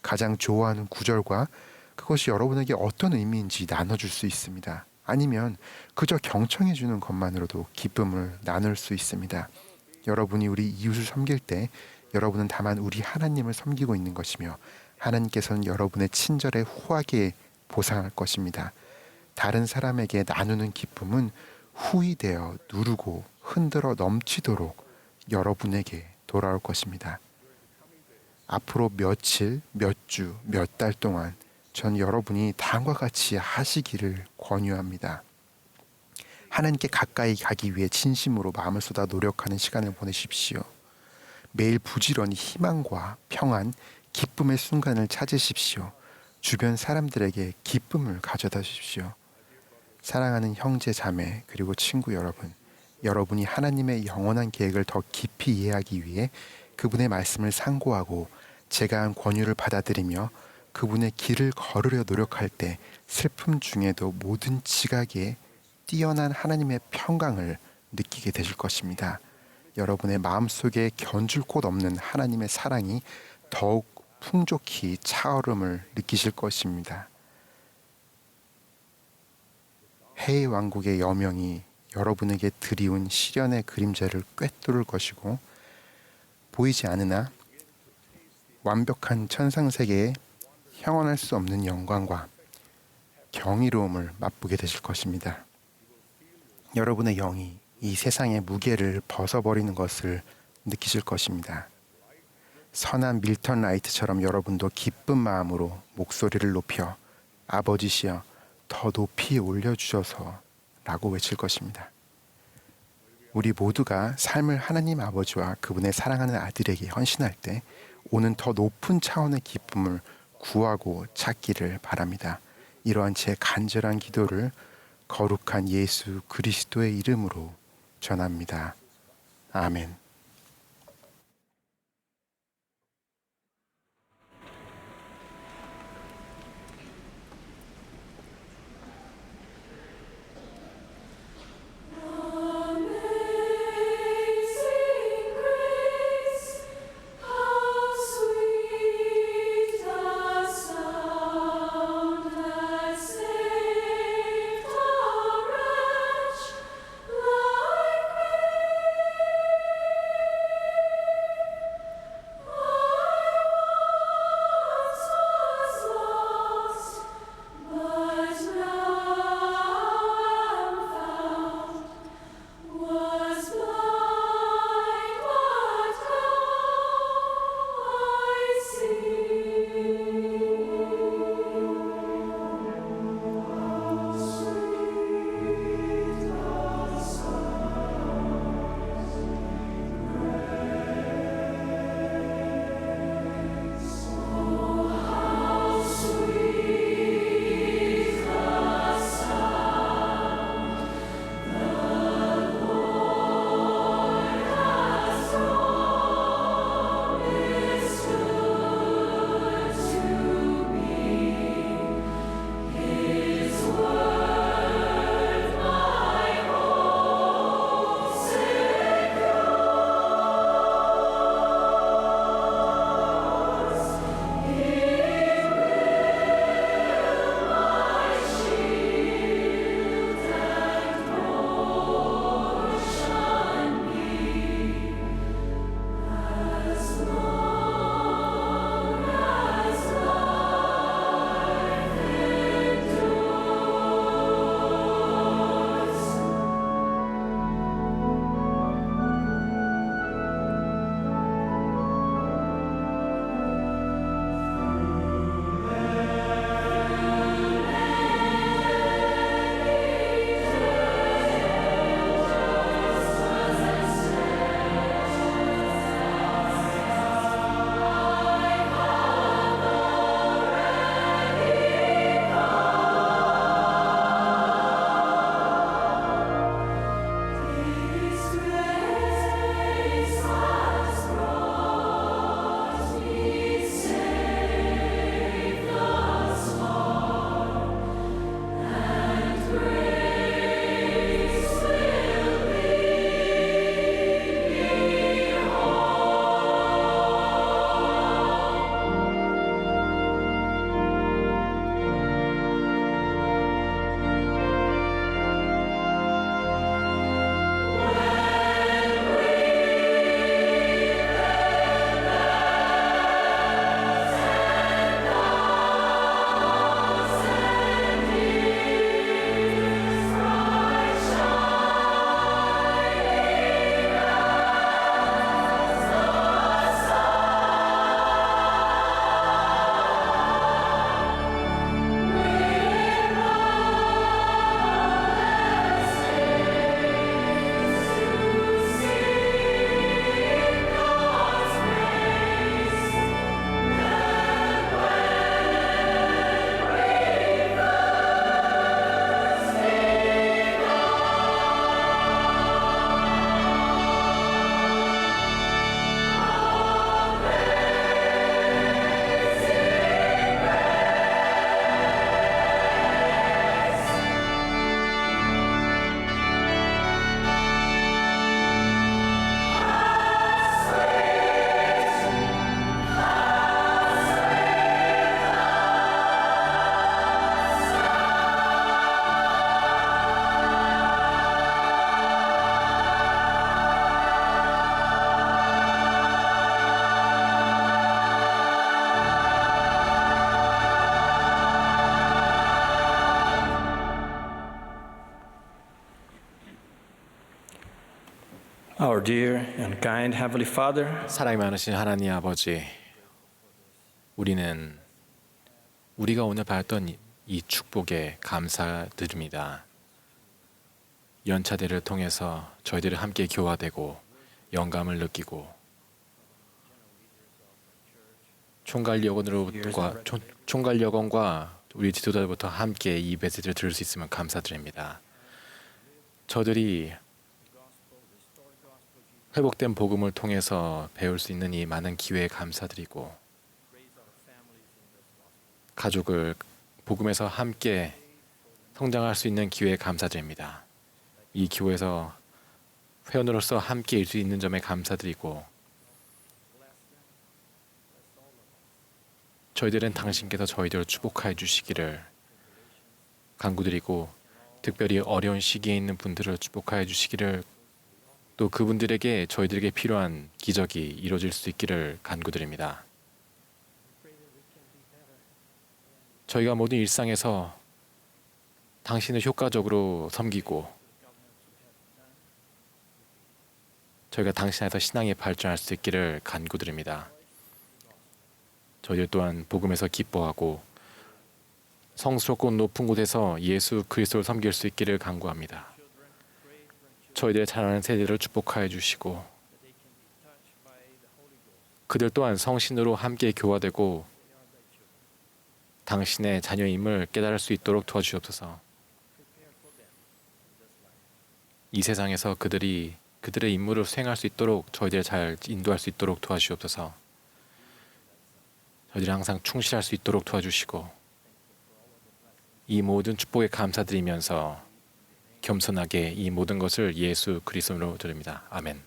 가장 좋아하는 구절과 그것이 여러분에게 어떤 의미인지 나눠줄 수 있습니다. 아니면 그저 경청해주는 것만으로도 기쁨을 나눌 수 있습니다. 여러분이 우리 이웃을 섬길 때 여러분은 다만 우리 하나님을 섬기고 있는 것이며 하나님께서는 여러분의 친절에 후하게 보상할 것입니다. 다른 사람에게 나누는 기쁨은 후히되어 누르고 흔들어 넘치도록 여러분에게 돌아올 것입니다. 앞으로 며칠, 몇 주, 몇 달 동안 전 여러분이 다음과 같이 하시기를 권유합니다. 하나님께 가까이 가기 위해 진심으로 마음을 쏟아 노력하는 시간을 보내십시오. 매일 부지런히 희망과 평안, 기쁨의 순간을 찾으십시오. 주변 사람들에게 기쁨을 가져다 주십시오. 사랑하는 형제, 자매, 그리고 친구 여러분, 여러분이 하나님의 영원한 계획을 더 깊이 이해하기 위해 그분의 말씀을 상고하고 제가 한 권유를 받아들이며 그분의 길을 걸으려 노력할 때 슬픔 중에도 모든 지각에 뛰어난 하나님의 평강을 느끼게 되실 것입니다. 여러분의 마음속에 견줄 곳 없는 하나님의 사랑이 더욱 풍족히 차오름을 느끼실 것입니다. 해의 왕국의 여명이 여러분에게 드리운 시련의 그림자를 꿰뚫을 것이고 보이지 않으나 완벽한 천상세계에 형언할 수 없는 영광과 경이로움을 맛보게 되실 것입니다. 여러분의 영이 이 세상의 무게를 벗어버리는 것을 느끼실 것입니다. 선한 밀턴 라이트처럼 여러분도 기쁜 마음으로 목소리를 높여 아버지시여 더 높이 올려주셔서 라고 외칠 것입니다. 우리 모두가 삶을 하나님 아버지와 그분의 사랑하는 아들에게 헌신할 때 오는 더 높은 차원의 기쁨을 구하고 찾기를 바랍니다. 이러한 제 간절한 기도를 거룩한 예수 그리스도의 이름으로 전합니다. 아멘. Our dear and kind Heavenly Father, 사랑이 많으신 하나님 아버지, 우리는 우리가 오늘 받았던 이 축복에 감사드립니다. 연차대를 통해서 저희들이 함께 교화되고 영감을 느끼고 총괄역원과 우리 지도자들부터 함께 이 메시지를 들을 수 있으면 감사드립니다. 저들이 회복된 복음을 통해서 배울 수 있는 이 많은 기회에 감사드리고 가족을 복음에서 함께 성장할 수 있는 기회에 감사드립니다. 이 교회에서 회원으로서 함께 일 수 있는 점에 감사드리고 저희들은 당신께서 저희들을 축복하여 주시기를 간구드리고 특별히 어려운 시기에 있는 분들을 축복하여 주시기를 또 그분들에게 저희들에게 필요한 기적이 이루어질 수 있기를 간구드립니다. 저희가 모든 일상에서 당신을 효과적으로 섬기고 저희가 당신 안에서 신앙에 발전할 수 있기를 간구드립니다. 저희들 또한 복음에서 기뻐하고 성스럽고 높은 곳에서 예수 그리스도를 섬길 수 있기를 간구합니다. 저희들의 자라는 세대를 축복하여 주시고 그들 또한 성신으로 함께 교화되고 당신의 자녀임을 깨달을 수 있도록 도와주옵소서. 이 세상에서 그들의 임무를 수행할 수 있도록 저희들 잘 인도할 수 있도록 도와주옵소서. 저희들이 항상 충실할 수 있도록 도와주시고 이 모든 축복에 감사드리면서 겸손하게 이 모든 것을 예수 그리스도로 드립니다. 아멘.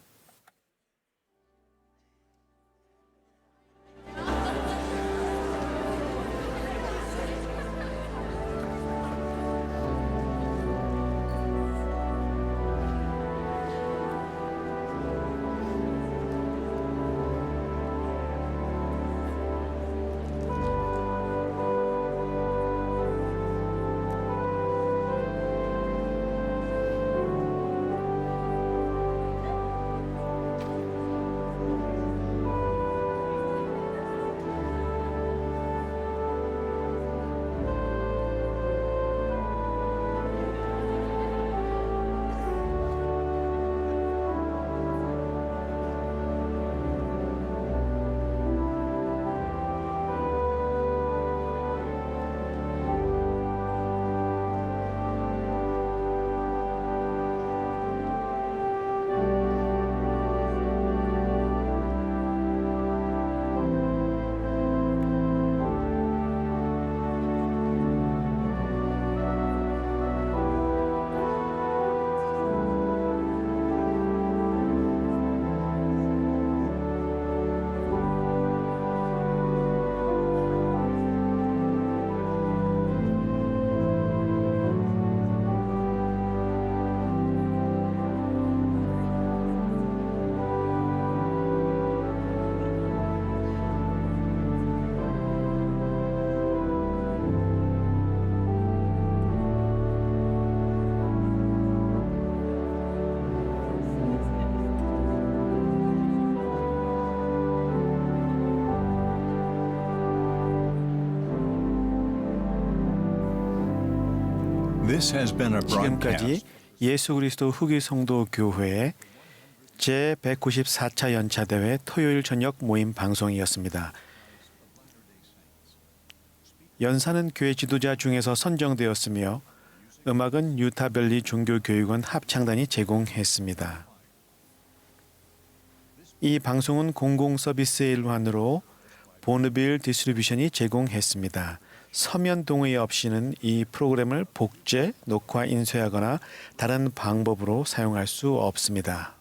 지금까지 예수 그리스도 후기 성도 교회 제 194차 연차대회 토요일 저녁 모임 방송이었습니다. 연사는 교회 지도자 중에서 선정되었으며 음악은 유타밸리 종교교육원 합창단이 제공했습니다. 이 방송은 공공 서비스의 일환으로 보너빌 디스트리뷰션이 제공했습니다. 서면 동의 없이는 이 프로그램을 복제, 녹화, 인쇄하거나 다른 방법으로 사용할 수 없습니다.